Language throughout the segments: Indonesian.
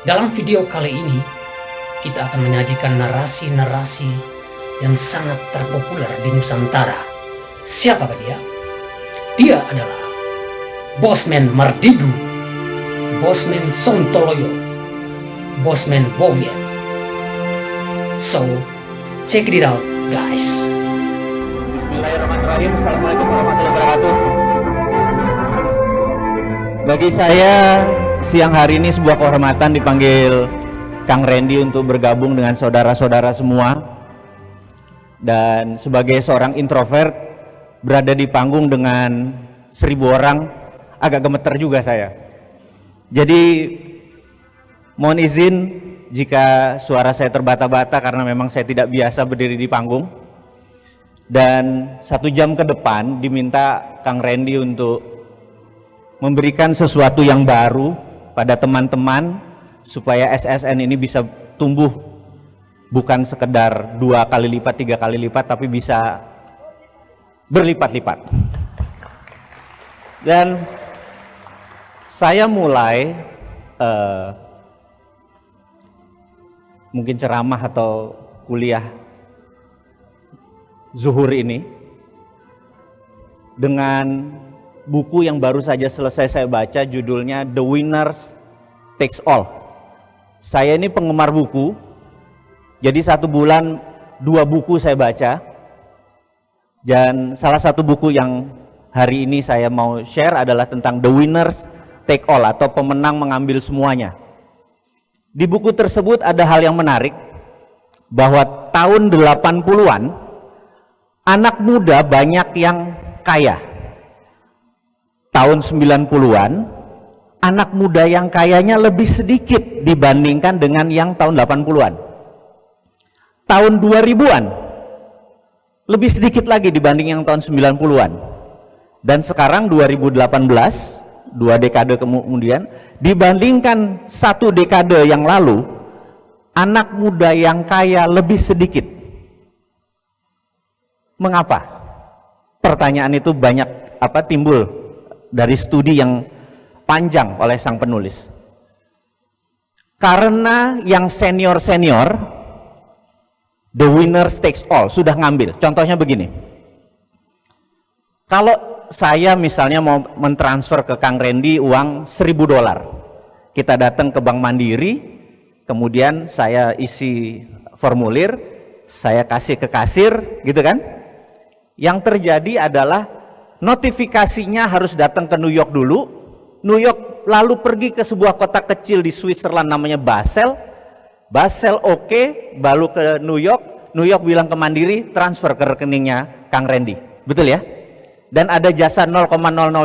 Dalam video kali ini, kita akan menyajikan narasi-narasi yang sangat terpopuler di Nusantara. Siapakah dia? Dia adalah Bosman Mardigu, Bosman Sontoloyo, Bosman Wowian. So, check it out, guys. Bismillahirrahmanirrahim. Assalamualaikum warahmatullahi wabarakatuh. Bagi saya, siang hari ini sebuah kehormatan dipanggil Kang Randy untuk bergabung dengan saudara-saudara semua. Dan sebagai seorang introvert, berada di panggung dengan 1000 orang, agak gemeter juga saya. Jadi, mohon izin jika suara saya terbata-bata karena memang saya tidak biasa berdiri di panggung. Dan 1 jam ke depan diminta Kang Randy untuk memberikan sesuatu yang baru pada teman-teman supaya SSN ini bisa tumbuh bukan sekedar 2 kali lipat, 3 kali lipat, tapi bisa berlipat-lipat. Dan saya mulai mungkin ceramah atau kuliah zuhur ini dengan buku yang baru saja selesai saya baca, judulnya The Winner Takes All. Saya ini penggemar buku, jadi 1 bulan 2 buku saya baca. Dan salah satu buku yang hari ini saya mau share adalah tentang The Winners Take All atau pemenang mengambil semuanya. Di buku tersebut ada hal yang menarik, bahwa tahun 80-an anak muda banyak yang kaya. Tahun 90-an anak muda yang kayanya lebih sedikit dibandingkan dengan yang tahun 80-an. Tahun 2000-an lebih sedikit lagi dibanding yang tahun 90-an. Dan sekarang 2018, 2 dekade kemudian, dibandingkan 1 dekade yang lalu, anak muda yang kaya lebih sedikit. Mengapa? Pertanyaan itu banyak timbul dari studi yang panjang oleh sang penulis. Karena yang senior-senior, the winner takes all, sudah ngambil. Contohnya begini, kalau saya misalnya mau mentransfer ke Kang Randy uang $1000, kita datang ke Bank Mandiri, kemudian saya isi formulir, saya kasih ke kasir, gitu kan. Yang terjadi adalah notifikasinya harus datang ke New York dulu, New York lalu pergi ke sebuah kota kecil di Switzerland namanya Basel, Basel oke, baru ke New York, New York bilang ke Mandiri, transfer ke rekeningnya Kang Randy, betul ya? Dan ada jasa 0,00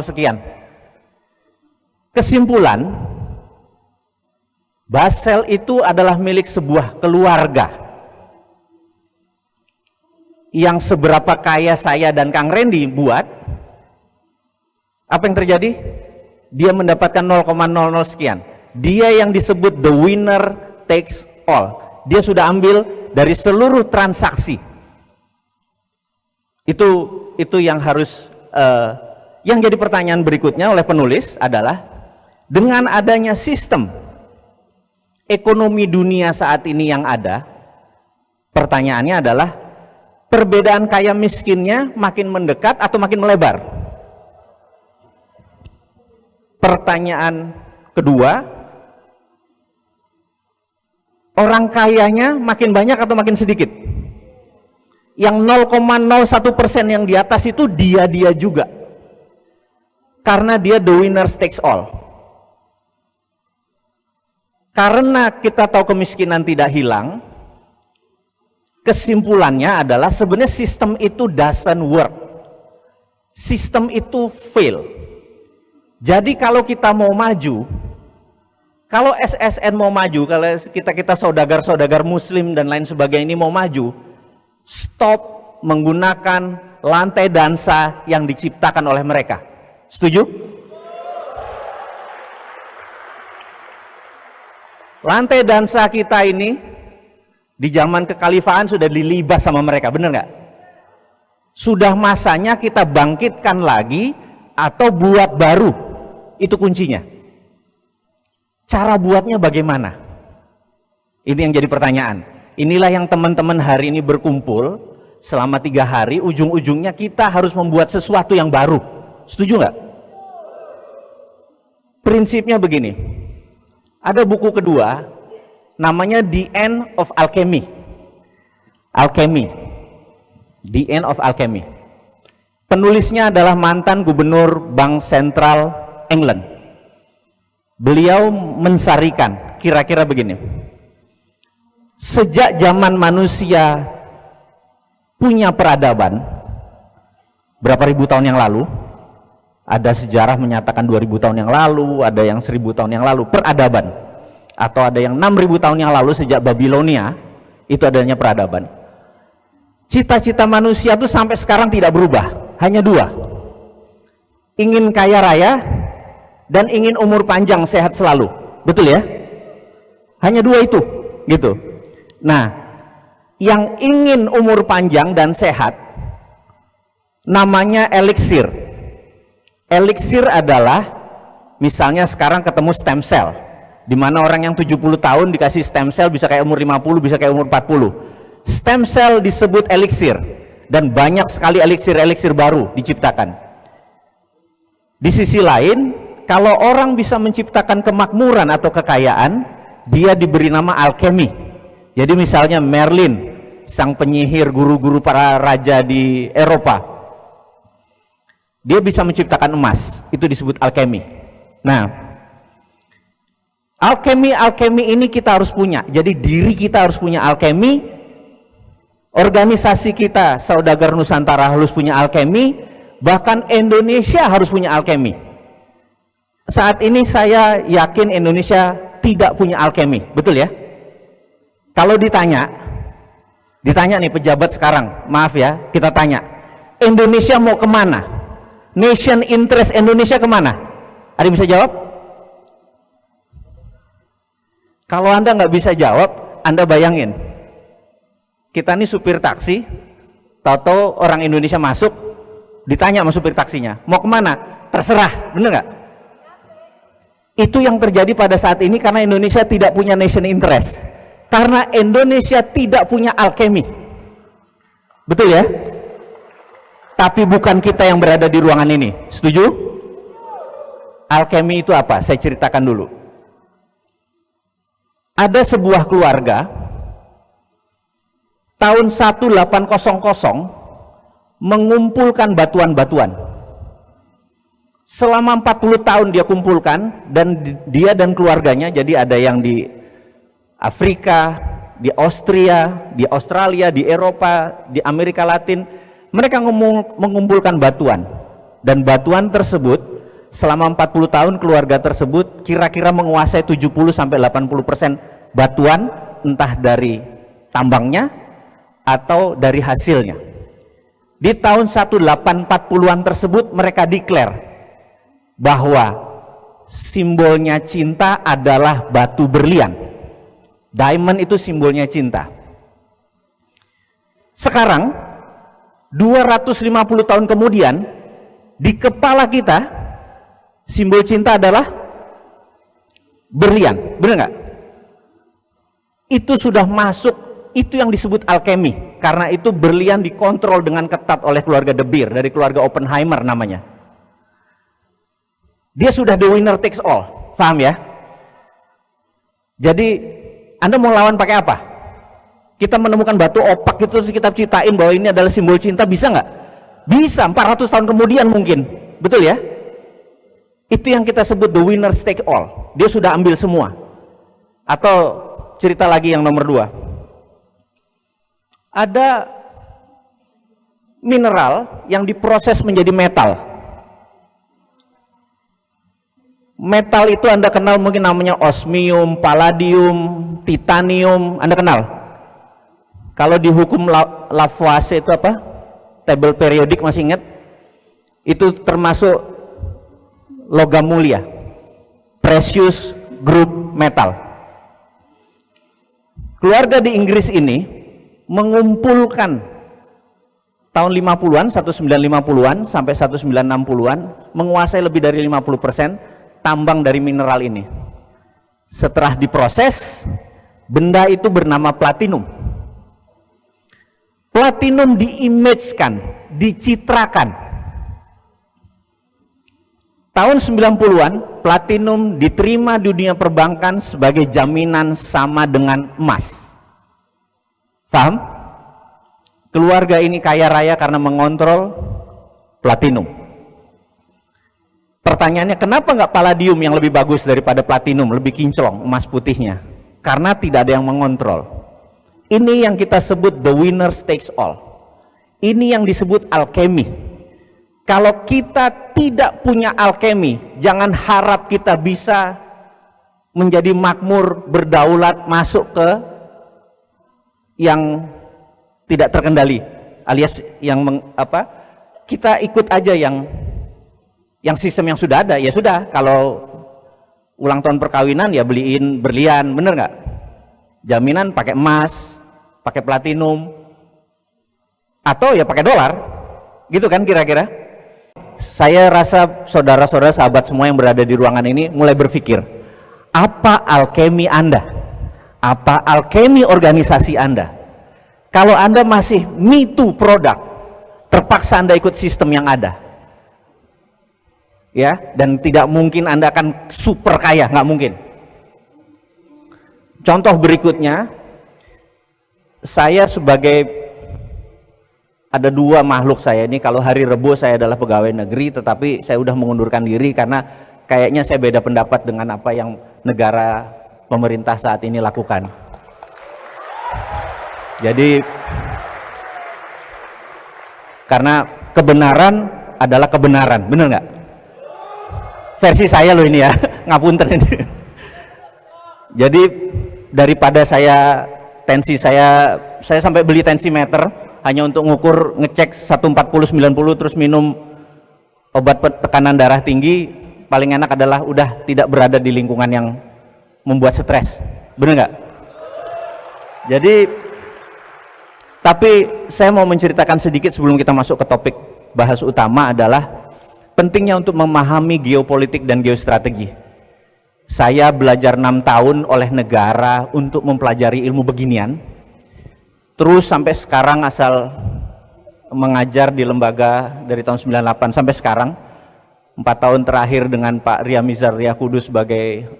sekian. Kesimpulan, Basel itu adalah milik sebuah keluarga. Yang seberapa kaya saya dan Kang Randy buat, apa yang terjadi? Dia mendapatkan 0,00 sekian. Dia yang disebut the winner takes all. Dia sudah ambil dari seluruh transaksi. Itu yang harus yang jadi pertanyaan berikutnya oleh penulis adalah, dengan adanya sistem ekonomi dunia saat ini yang ada, pertanyaannya adalah, perbedaan kaya miskinnya makin mendekat atau makin melebar? Pertanyaan kedua, orang kayanya makin banyak atau makin sedikit? Yang 0,01% yang di atas itu dia juga, karena dia the winner takes all. Karena kita tahu kemiskinan tidak hilang, kesimpulannya adalah sebenarnya sistem itu doesn't work, sistem itu fail. Jadi kalau kita mau maju, kalau SSN mau maju, kalau kita saudagar-saudagar muslim dan lain sebagainya ini mau maju, stop menggunakan lantai dansa yang diciptakan oleh mereka. Setuju? Lantai dansa kita ini di zaman kekhalifahan sudah dilibas sama mereka, bener nggak? Sudah masanya kita bangkitkan lagi atau buat baru, itu kuncinya. Cara buatnya bagaimana? Ini yang jadi pertanyaan. Inilah yang teman-teman hari ini berkumpul selama 3 hari, ujung-ujungnya kita harus membuat sesuatu yang baru. Setuju nggak? Prinsipnya begini, ada buku kedua, namanya The End of Alchemy. Alchemy, The End of Alchemy. Penulisnya adalah mantan gubernur Bank Sentral England. Beliau mensarikan, kira-kira begini, sejak zaman manusia punya peradaban, berapa ribu tahun yang lalu, ada sejarah menyatakan 2000 tahun yang lalu, ada yang 1000 tahun yang lalu, peradaban. Atau ada yang 6000 tahun yang lalu sejak Babilonia, itu adanya peradaban. Cita-cita manusia itu sampai sekarang tidak berubah, hanya 2. Ingin kaya raya dan ingin umur panjang sehat selalu. Betul ya? Hanya 2 itu, gitu. Nah, yang ingin umur panjang dan sehat namanya eliksir. Eliksir adalah misalnya sekarang ketemu stem cell, di mana orang yang 70 tahun dikasih stem cell bisa kayak umur 50, bisa kayak umur 40. Stem cell disebut eliksir, dan banyak sekali eliksir-eliksir baru diciptakan. Di sisi lain, kalau orang bisa menciptakan kemakmuran atau kekayaan, dia diberi nama alkemi. Jadi misalnya Merlin, sang penyihir, guru-guru para raja di Eropa, dia bisa menciptakan emas, itu disebut alkemi. Nah, alkemi ini kita harus punya. Jadi diri kita harus punya alkemi, organisasi kita Saudagar Nusantara harus punya alkemi, bahkan Indonesia harus punya alkemi. Saat ini saya yakin Indonesia tidak punya alkemi, betul ya? Kalau ditanya nih pejabat sekarang, maaf ya, kita tanya, Indonesia mau kemana? Nation interest Indonesia kemana? Ada yang bisa jawab? Kalau Anda nggak bisa jawab, Anda bayangin, kita nih supir taksi, tahu-tahu orang Indonesia masuk, ditanya sama supir taksinya, mau kemana? Terserah, bener nggak? Itu yang terjadi pada saat ini karena Indonesia tidak punya nation interest, karena Indonesia tidak punya alkemi. Betul ya? Tapi bukan kita yang berada di ruangan ini, setuju? Alkemi itu apa? Saya ceritakan dulu. Ada sebuah keluarga tahun 1800 mengumpulkan batuan-batuan. Selama 40 tahun dia kumpulkan, dan dia dan keluarganya, jadi ada yang di Afrika, di Austria, di Australia, di Eropa, di Amerika Latin, mereka mengumpulkan batuan, dan batuan tersebut selama 40 tahun keluarga tersebut kira-kira menguasai 70-80% batuan, entah dari tambangnya atau dari hasilnya. Di tahun 1840-an tersebut mereka declare bahwa simbolnya cinta adalah batu berlian. Diamond itu simbolnya cinta. Sekarang 250 tahun kemudian, di kepala kita simbol cinta adalah berlian, benar nggak? Itu sudah masuk, itu yang disebut alkemi, karena itu berlian dikontrol dengan ketat oleh keluarga De Beer, dari keluarga Oppenheimer namanya. Dia sudah the winner takes all, paham ya? Jadi Anda mau lawan pakai apa? Kita menemukan batu opak itu, terus kita ceritain bahwa ini adalah simbol cinta, bisa nggak? Bisa, 400 tahun kemudian mungkin, betul ya? Itu yang kita sebut the winner take all. Dia sudah ambil semua. Atau cerita lagi yang nomor 2, ada mineral yang diproses menjadi metal. Metal itu Anda kenal mungkin namanya osmium, palladium, titanium, Anda kenal? Kalau di hukum Lavoisier itu apa? Tabel periodik, masih ingat? Itu termasuk logam mulia, precious group metal. Keluarga di Inggris ini mengumpulkan tahun 50-an, 1950-an sampai 1960-an, menguasai lebih dari 50% tambang dari mineral ini. Setelah diproses, Benda itu bernama platinum. Platinum diimagekan, dicitrakan. Tahun 90-an, platinum diterima dunia perbankan sebagai jaminan sama dengan emas. Paham? Keluarga ini kaya raya karena mengontrol platinum. Pertanyaannya, kenapa nggak palladium yang lebih bagus daripada platinum, lebih kinclong emas putihnya? Karena tidak ada yang mengontrol. Ini yang kita sebut the winner takes all. Ini yang disebut alkemi. Kalau kita tidak punya alkemi, jangan harap kita bisa menjadi makmur, berdaulat, masuk ke yang tidak terkendali, alias yang kita ikut aja yang sistem yang sudah ada. Ya sudah, kalau ulang tahun perkawinan ya beliin berlian, bener nggak? Jaminan pakai emas, pakai platinum, atau ya pakai dolar, gitu kan kira-kira. Saya rasa saudara-saudara, sahabat semua yang berada di ruangan ini mulai berpikir, apa alkemi Anda? Apa alkemi organisasi Anda? Kalau Anda masih me too produk, terpaksa Anda ikut sistem yang ada. Ya, dan tidak mungkin Anda akan super kaya, nggak mungkin. Contoh berikutnya, saya sebagai ada dua makhluk saya ini, kalau hari Rebo saya adalah pegawai negeri, tetapi saya udah mengundurkan diri karena kayaknya saya beda pendapat dengan apa yang negara pemerintah saat ini lakukan. Jadi karena kebenaran adalah kebenaran, bener nggak? Versi saya loh ini ya, ngapunten ini. Jadi daripada tensi saya sampai beli tensimeter hanya untuk ngukur, ngecek 140/90 terus minum obat tekanan darah tinggi, paling enak adalah udah tidak berada di lingkungan yang membuat stres, bener nggak? Jadi tapi saya mau menceritakan sedikit sebelum kita masuk ke topik bahas utama, adalah pentingnya untuk memahami geopolitik dan geostrategi. Saya belajar 6 tahun oleh negara untuk mempelajari ilmu beginian, terus sampai sekarang asal mengajar di lembaga dari tahun 98 sampai sekarang, 4 tahun terakhir dengan Pak Ria Mizar Ria Kudus sebagai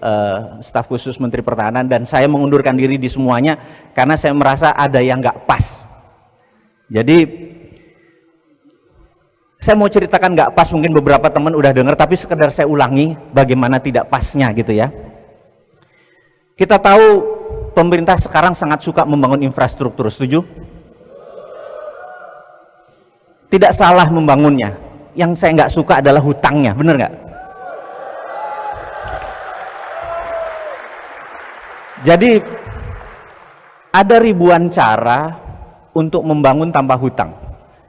staf khusus Menteri Pertahanan, dan saya mengundurkan diri di semuanya karena saya merasa ada yang nggak pas. Jadi saya mau ceritakan nggak pas, mungkin beberapa teman udah dengar, tapi sekedar saya ulangi bagaimana tidak pasnya gitu ya. Kita tahu pemerintah sekarang sangat suka membangun infrastruktur, setuju? Tidak salah membangunnya. Yang saya nggak suka adalah hutangnya, bener nggak? Jadi ada ribuan cara untuk membangun tanpa hutang.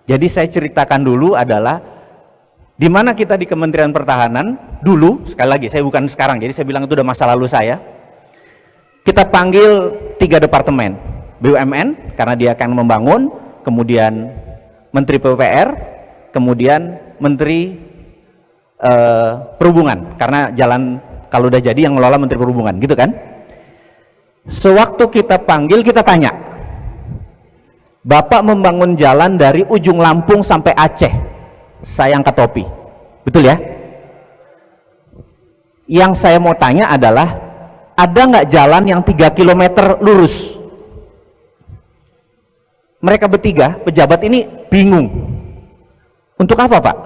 Jadi saya ceritakan dulu adalah di mana kita di Kementerian Pertahanan dulu, sekali lagi saya bukan sekarang, jadi saya bilang itu udah masa lalu saya. Kita panggil 3 departemen, BUMN karena dia akan membangun, kemudian Menteri PUPR, kemudian Menteri Perhubungan karena jalan kalau udah jadi yang ngelola Menteri Perhubungan, gitu kan? Sewaktu kita panggil, kita tanya, Bapak membangun jalan dari ujung Lampung sampai Aceh, saya angkat topi, betul ya? Yang saya mau tanya adalah, ada nggak jalan yang 3 km lurus? Mereka bertiga, pejabat ini bingung. Untuk apa Pak?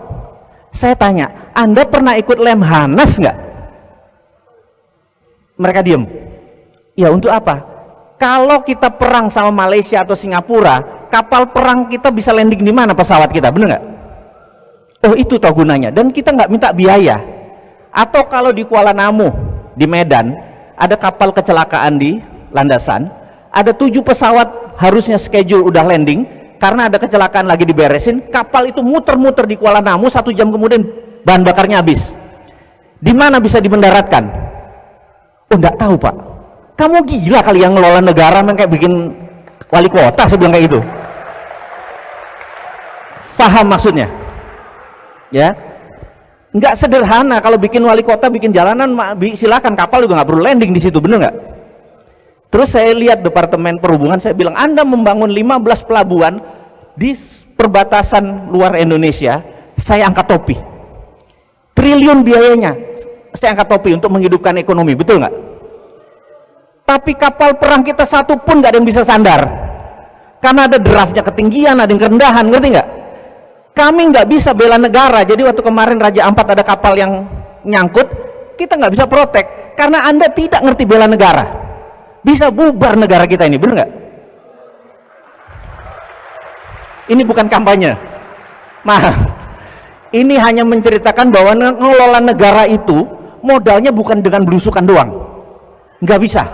Saya tanya, Anda pernah ikut Lemhanas nggak? Mereka diem. Ya untuk apa? Kalau kita perang sama Malaysia atau Singapura, kapal perang kita bisa landing di mana pesawat kita, bener nggak? Oh itu toh gunanya, dan kita nggak minta biaya. Atau kalau di Kuala Namu, di Medan, ada kapal kecelakaan di landasan, ada 7 pesawat harusnya schedule udah landing, karena ada kecelakaan lagi diberesin, kapal itu muter-muter di Kuala Namu, 1 jam kemudian bahan bakarnya habis. Di mana bisa dimendaratkan? Oh nggak tahu Pak. Kamu gila kali yang ngelola negara kayak bikin wali kota, saya bilang kayak gitu. Paham maksudnya? Ya, nggak sederhana kalau bikin wali kota, bikin jalanan, silakan, kapal juga nggak perlu landing di situ, bener nggak? Terus saya lihat Departemen Perhubungan, saya bilang, Anda membangun 15 pelabuhan di perbatasan luar Indonesia, saya angkat topi. Triliun biayanya, saya angkat topi untuk menghidupkan ekonomi, betul nggak? Tapi kapal perang kita satu pun nggak ada yang bisa sandar. Karena ada draftnya ketinggian, ada yang kerendahan, ngerti nggak? Kami nggak bisa bela negara, jadi waktu kemarin Raja Ampat ada kapal yang nyangkut, kita nggak bisa protek, karena Anda tidak ngerti bela negara. Bisa bubar negara kita ini, bener nggak? Ini bukan kampanye, maaf. Ini hanya menceritakan bahwa mengelola negara itu modalnya bukan dengan belusukan doang, nggak bisa.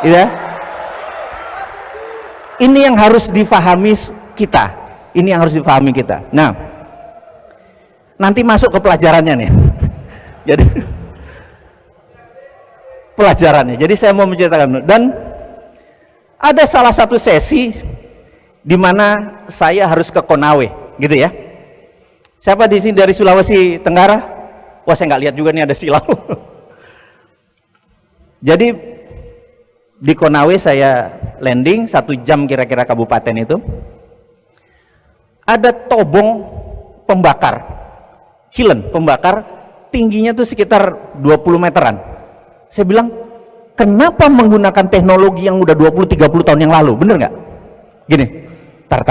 Ya, ini yang harus difahami kita. Ini yang harus difahami kita. Nah, nanti masuk ke pelajarannya nih. Jadi pelajarannya. Jadi saya mau menceritakan, dan ada salah satu sesi di mana saya harus ke Konawe, gitu ya. Siapa di sini dari Sulawesi Tenggara? Wah, saya nggak lihat juga nih ada silau. Jadi di Konawe saya landing 1 jam kira-kira kabupaten itu. Ada tobong pembakar, kilen pembakar, tingginya tuh sekitar 20 meteran. Saya bilang, kenapa menggunakan teknologi yang udah 20-30 tahun yang lalu, bener nggak? Gini, tar.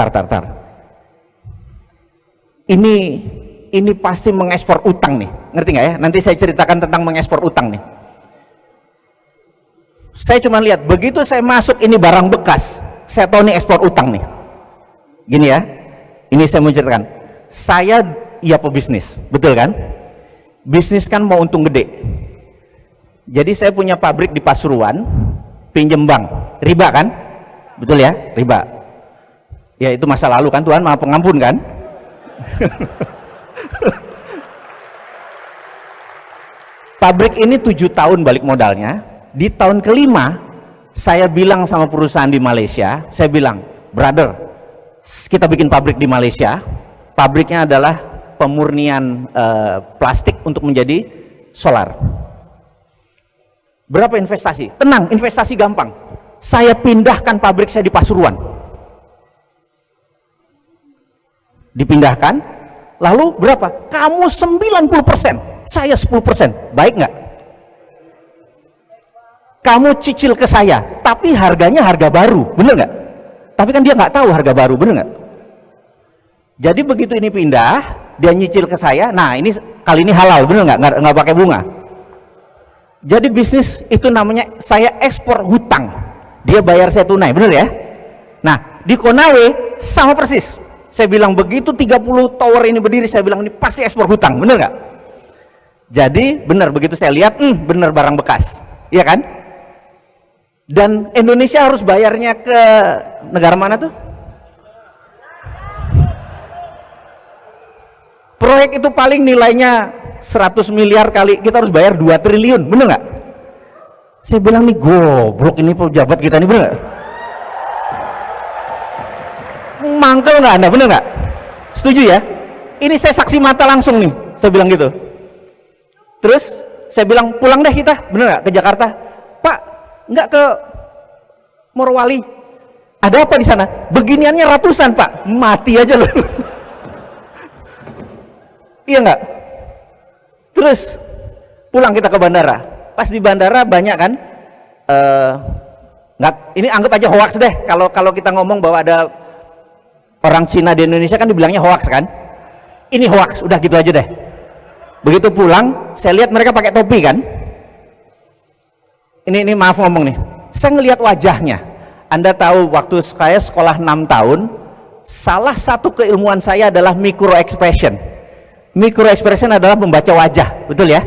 Ini pasti mengekspor utang nih, ngerti nggak ya? Nanti saya ceritakan tentang mengekspor utang nih. Saya cuma lihat, begitu saya masuk ini barang bekas, saya tahu nih ekspor utang nih. Gini ya, ini saya mau ceritakan. Saya iya pebisnis, betul kan? Bisnis kan mau untung gede. Jadi saya punya pabrik di Pasuruan, pinjem bank, riba kan? Betul ya, riba. Ya itu masa lalu kan, Tuhan maha pengampun kan? Pabrik ini 7 tahun balik modalnya. Di tahun kelima saya bilang sama perusahaan di Malaysia, saya bilang, brother, kita bikin pabrik di Malaysia. Pabriknya adalah pemurnian plastik untuk menjadi solar. Berapa investasi? Tenang, investasi gampang. Saya pindahkan pabrik saya di Pasuruan. Dipindahkan, lalu berapa? Kamu 90%, saya 10%. Baik nggak? Kamu cicil ke saya, tapi harganya harga baru, bener nggak? Tapi kan dia nggak tahu harga baru, bener nggak? Jadi begitu ini pindah, dia nyicil ke saya. Nah ini kali ini halal, bener nggak pakai bunga. Jadi bisnis itu namanya saya ekspor hutang, dia bayar saya tunai, bener ya? Nah di Konawe sama persis. Saya bilang begitu 30 tower ini berdiri, saya bilang ini pasti ekspor hutang, bener nggak? Jadi bener, begitu saya lihat, bener barang bekas, iya kan? Dan Indonesia harus bayarnya ke negara mana tuh? Proyek itu paling nilainya 100 miliar kali, kita harus bayar 2 triliun, bener nggak? Saya bilang nih, goblok ini pejabat kita nih, bener nggak? Mangkel nggak Anda, bener nggak? Setuju ya? Ini saya saksi mata langsung nih, saya bilang gitu. Terus saya bilang, pulang deh kita, bener nggak, ke Jakarta? Pak, nggak ke Morowali, ada apa di sana? Beginiannya ratusan Pak, mati aja loh. Iya nggak? Terus pulang kita ke bandara. Pas di bandara banyak kan, nggak, ini anggap aja hoax deh. Kalau kita ngomong bahwa ada orang Cina di Indonesia kan dibilangnya hoax kan? Ini hoax, udah gitu aja deh. Begitu pulang, saya lihat mereka pakai topi kan? Ini maaf ngomong nih, saya ngelihat wajahnya. Anda tahu waktu saya sekolah 6 tahun, salah satu keilmuan saya adalah micro expression. Micro expression adalah membaca wajah, betul ya?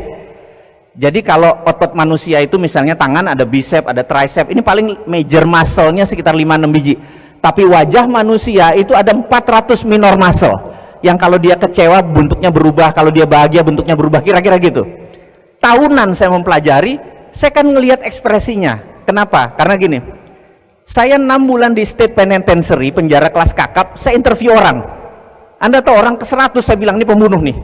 Jadi kalau otot manusia itu misalnya tangan ada bicep, ada tricep, ini paling major muscle-nya sekitar 5-6 biji. Tapi wajah manusia itu ada 400 minor muscle, yang kalau dia kecewa bentuknya berubah, kalau dia bahagia bentuknya berubah, kira-kira gitu. Tahunan saya mempelajari, saya kan ngelihat ekspresinya. Kenapa? Karena gini, saya 6 bulan di state penitentiary, penjara kelas kakap, saya interview orang. Anda tahu orang ke 100 saya bilang ini pembunuh nih,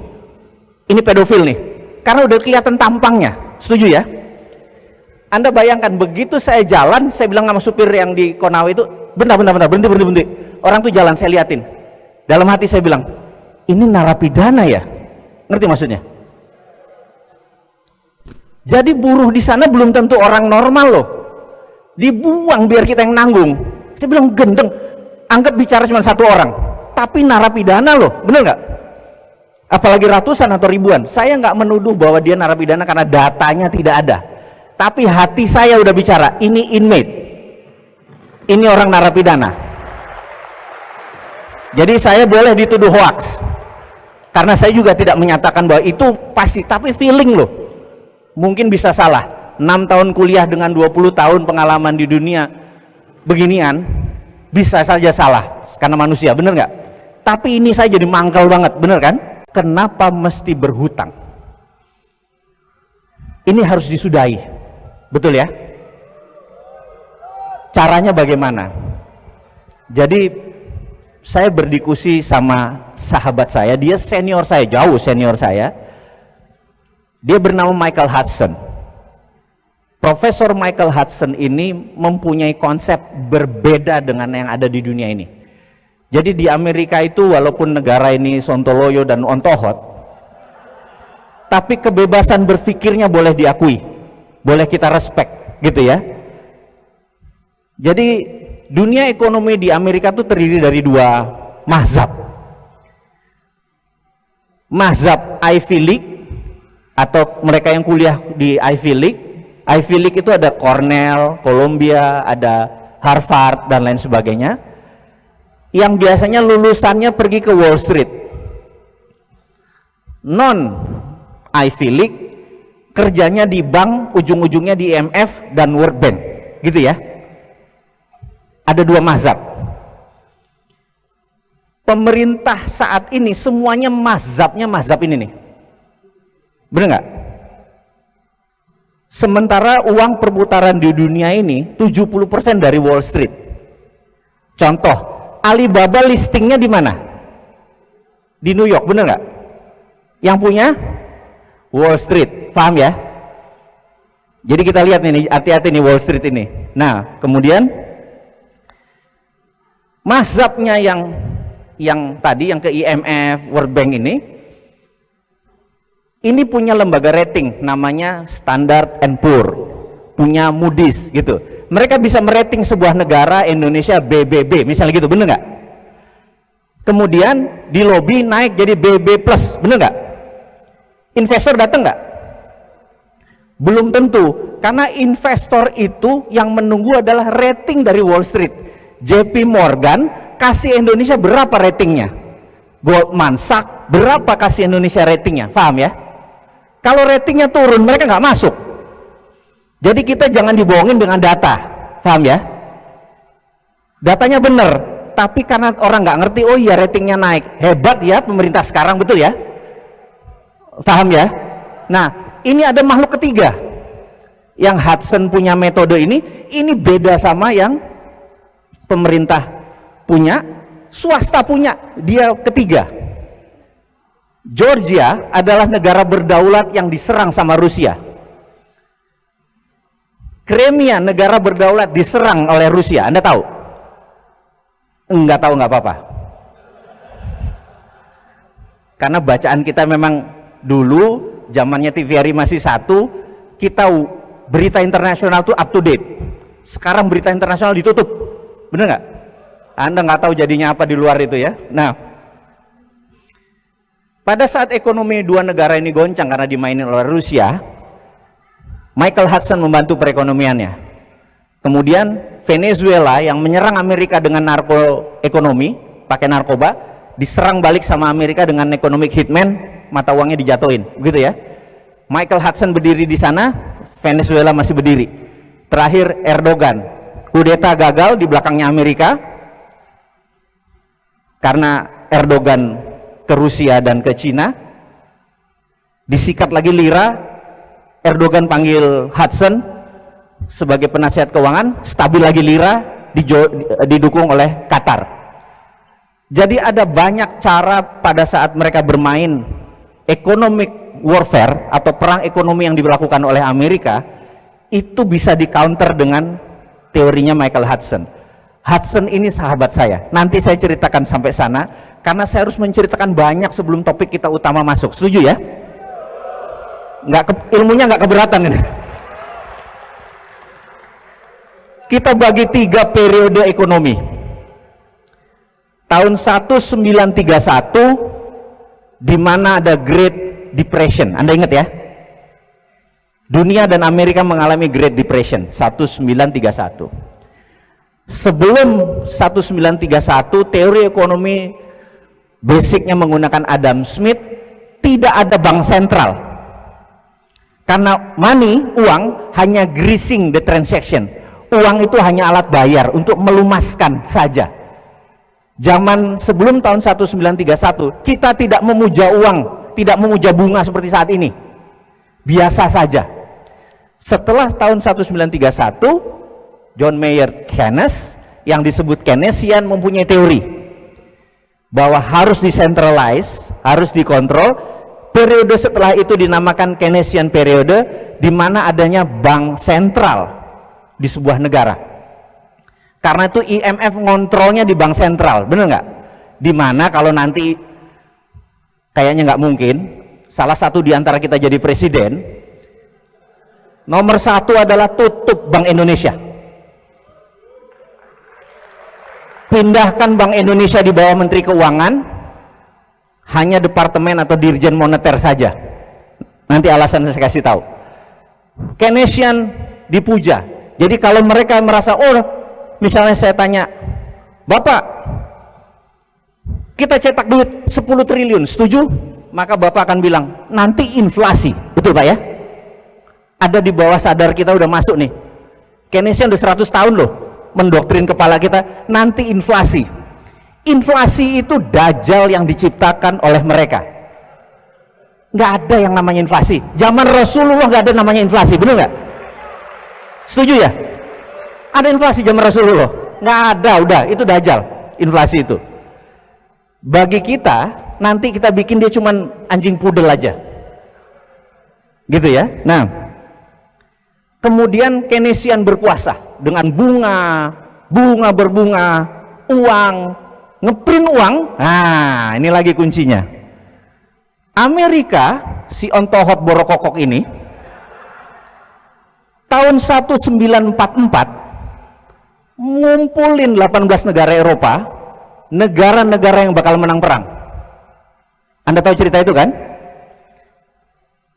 ini pedofil nih, karena udah kelihatan tampangnya. Setuju ya? Anda bayangkan begitu saya jalan, saya bilang sama supir yang di Konawe itu, bentar, berhenti. Orang tuh jalan, saya liatin. Dalam hati saya bilang, ini narapidana ya? Ngerti maksudnya? Jadi buruh di sana belum tentu orang normal loh. Dibuang biar kita yang nanggung. Saya bilang gendeng, anggap bicara cuma satu orang, tapi narapidana loh, bener nggak? Apalagi ratusan atau ribuan. Saya nggak menuduh bahwa dia narapidana karena datanya tidak ada. Tapi hati saya udah bicara, ini inmate, ini orang narapidana. Jadi saya boleh dituduh hoax, karena saya juga tidak menyatakan bahwa itu pasti, tapi feeling loh. Mungkin bisa salah. 6 tahun kuliah dengan 20 tahun pengalaman di dunia beginian, bisa saja salah, karena manusia, bener nggak? Tapi ini saya jadi mangkal banget, bener kan? Kenapa mesti berhutang? Ini harus disudahi. Betul ya? Caranya bagaimana? Jadi saya berdiskusi sama sahabat saya, dia senior saya, jauh senior saya. Dia bernama Michael Hudson. Profesor Michael Hudson ini mempunyai konsep berbeda dengan yang ada di dunia ini. Jadi di Amerika itu walaupun negara ini sontoloyo dan ontohot, tapi kebebasan berpikirnya boleh diakui, boleh kita respect, gitu ya. Jadi dunia ekonomi di Amerika itu terdiri dari 2 mazhab. Mazhab Ivy League atau mereka yang kuliah di Ivy League. Ivy League itu ada Cornell, Columbia, ada Harvard dan lain sebagainya. Yang biasanya lulusannya pergi ke Wall Street. Non Ivy League kerjanya di bank, ujung-ujungnya di IMF dan World Bank, gitu ya. Ada 2 mazhab. Pemerintah saat ini semuanya mazhabnya mazhab ini nih, bener nggak? Sementara uang perputaran di dunia ini 70% dari Wall Street. Contoh, Alibaba listingnya di mana? Di New York, bener nggak? Yang punya Wall Street, paham ya? Jadi kita lihat nih, hati-hati nih Wall Street ini. Nah, kemudian mazhabnya yang tadi yang ke IMF, World Bank ini punya lembaga rating namanya Standard and Poor, punya Moody's gitu. Mereka bisa merating sebuah negara, Indonesia BBB misalnya gitu, bener nggak? Kemudian di lobby naik jadi BB plus, bener nggak? Investor datang nggak? Belum tentu, karena investor itu yang menunggu adalah rating dari Wall Street. JP Morgan kasih Indonesia berapa ratingnya? Goldman Sachs berapa kasih Indonesia ratingnya? Paham ya? Kalau ratingnya turun, mereka nggak masuk. Jadi kita jangan dibohongin dengan data, paham ya? Datanya benar, tapi karena orang nggak ngerti, oh iya ratingnya naik, hebat ya pemerintah sekarang, betul ya? Paham ya? Nah, ini ada makhluk ketiga. Yang Hudson punya metode ini beda sama yang pemerintah punya, swasta punya, dia ketiga. Georgia adalah negara berdaulat yang diserang sama Rusia. Crimea negara berdaulat diserang oleh Rusia, Anda tahu? Enggak tahu nggak apa-apa. Karena bacaan kita memang dulu zamannya TVRI masih 1, kita berita internasional tuh up to date. Sekarang berita internasional ditutup, bener nggak? Anda nggak tahu jadinya apa di luar itu ya. Nah, pada saat ekonomi 2 negara ini goncang karena dimainin oleh Rusia, Michael Hudson membantu perekonomiannya. Kemudian Venezuela yang menyerang Amerika dengan ekonomi, pakai narkoba, diserang balik sama Amerika dengan economic hitman, mata uangnya dijatuhin, begitu ya. Michael Hudson berdiri di sana, Venezuela masih berdiri. Terakhir Erdogan, kudeta gagal di belakangnya Amerika, karena Erdogan ke Rusia dan ke Cina, disikat lagi lira. Erdogan panggil Hudson sebagai penasihat keuangan, stabil lagi lira, didukung oleh Qatar. Jadi ada banyak cara pada saat mereka bermain economic warfare atau perang ekonomi yang dilakukan oleh Amerika, itu bisa di counter dengan teorinya Michael Hudson. Hudson ini sahabat saya, nanti saya ceritakan sampai sana karena saya harus menceritakan banyak sebelum topik kita utama masuk. Setuju ya? Ilmunya nggak keberatan ini. Kita bagi 3 periode ekonomi. Tahun 1931 di mana ada Great Depression. Anda ingat ya? Dunia dan Amerika mengalami Great Depression 1931. Sebelum 1931 teori ekonomi basicnya menggunakan Adam Smith, tidak ada bank sentral. Karena money, uang, hanya greasing the transaction. Uang itu hanya alat bayar untuk melumaskan saja. Zaman sebelum tahun 1931, kita tidak memuja uang, tidak memuja bunga seperti saat ini. Biasa saja. Setelah tahun 1931, John Maynard Keynes yang disebut Keynesian mempunyai teori bahwa harus decentralize, harus dikontrol. Periode setelah itu dinamakan Keynesian periode, di mana adanya bank sentral di sebuah negara. Karena itu IMF ngontrolnya di bank sentral, bener nggak? Di mana kalau nanti kayaknya nggak mungkin, salah satu di antara kita jadi presiden, nomor 1 adalah tutup Bank Indonesia. Pindahkan Bank Indonesia di bawah Menteri Keuangan, hanya departemen atau dirjen moneter saja. Nanti alasan saya kasih tahu. Keynesian dipuja. Jadi kalau mereka merasa, oh misalnya saya tanya, Bapak, kita cetak duit 10 triliun, setuju? Maka Bapak akan bilang, nanti inflasi. Betul Pak ya? Ada di bawah sadar kita udah masuk nih. Keynesian udah 100 tahun loh mendoktrin kepala kita, nanti inflasi. Inflasi itu dajjal yang diciptakan oleh mereka. Nggak ada yang namanya inflasi. Zaman Rasulullah nggak ada namanya inflasi, bener nggak? Setuju ya? Ada inflasi zaman Rasulullah? Nggak ada, udah itu dajjal inflasi itu. Bagi kita, nanti kita bikin dia cuman anjing pudel aja, gitu ya. Nah, kemudian Keynesian berkuasa dengan bunga berbunga, uang, ngeprint uang. Nah, ini lagi kuncinya. Amerika, si ontohot borokokok ini, tahun 1944 ngumpulin 18 negara Eropa, negara-negara yang bakal menang perang. Anda tahu cerita itu kan?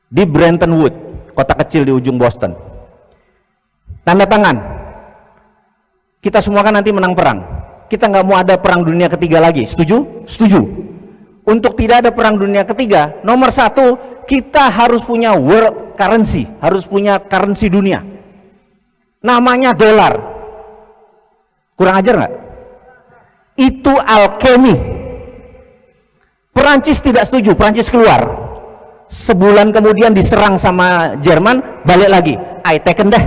Di Bretton Woods, kota kecil di ujung Boston. Tanda tangan, kita semua kan nanti menang perang. Kita nggak mau ada perang dunia ketiga lagi, setuju? Setuju. Untuk tidak ada perang dunia ketiga, nomor 1, kita harus punya world currency, harus punya currency dunia. Namanya dolar. Kurang ajar nggak? Itu alkemi. Perancis tidak setuju, Perancis keluar. Sebulan kemudian diserang sama Jerman, balik lagi. I taken dah.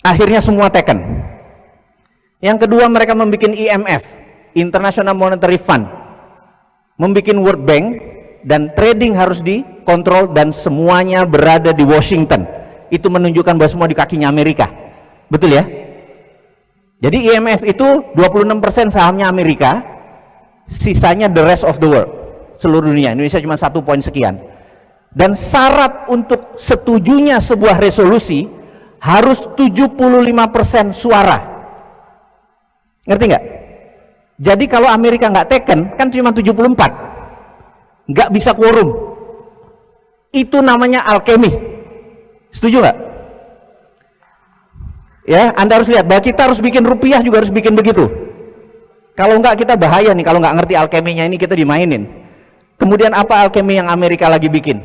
Akhirnya semua taken. Yang kedua, mereka membuat IMF, International Monetary Fund, membuat World Bank, dan trading harus dikontrol dan semuanya berada di Washington. Itu menunjukkan bahwa semua di kakinya Amerika. Betul ya? Jadi IMF itu 26% sahamnya Amerika, sisanya the rest of the world, seluruh dunia. Indonesia cuma 1 poin sekian. Dan syarat untuk setujunya sebuah resolusi harus 75% suara. Ngerti nggak? Jadi kalau Amerika nggak taken, kan cuma 74, nggak bisa quorum. Itu namanya alkemi. Setuju nggak? Ya, Anda harus lihat bahwa kita harus bikin rupiah juga harus bikin begitu. Kalau nggak kita bahaya nih, kalau nggak ngerti alkeminya ini kita dimainin. Kemudian apa alkemi yang Amerika lagi bikin?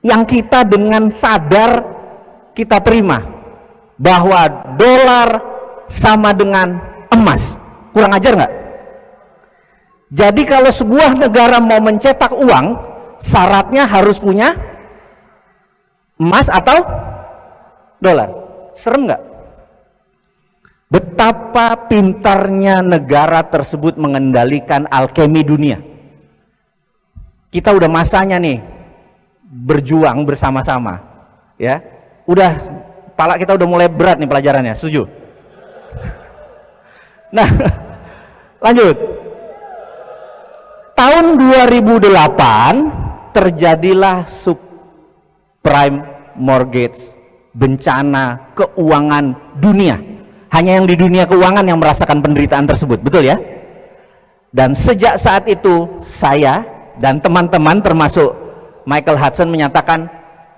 Yang kita dengan sadar kita terima bahwa dolar sama dengan emas. Kurang ajar nggak? Jadi kalau sebuah negara mau mencetak uang, syaratnya harus punya emas atau dolar. Serem nggak? Betapa pintarnya negara tersebut mengendalikan alkemi dunia. Kita udah masanya nih berjuang bersama-sama, Ya, udah pala kita udah mulai berat nih pelajarannya, setuju? Nah, lanjut. Tahun 2008 terjadilah subprime mortgage, bencana keuangan dunia. Hanya yang di dunia keuangan yang merasakan penderitaan tersebut, betul ya? Dan sejak saat itu saya dan teman-teman termasuk Michael Hudson menyatakan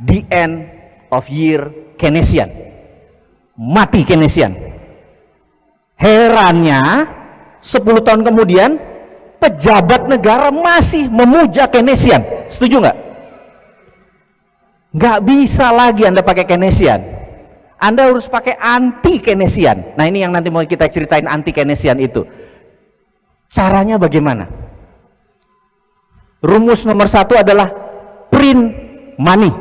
the end of year Keynesian, mati Keynesian. Herannya 10 tahun kemudian pejabat negara masih memuja Keynesian. Setuju nggak? Nggak bisa lagi Anda pakai Keynesian, Anda harus pakai anti Keynesian. Nah, ini yang nanti mau kita ceritain, anti Keynesian itu caranya bagaimana. Rumus nomor 1 adalah print money.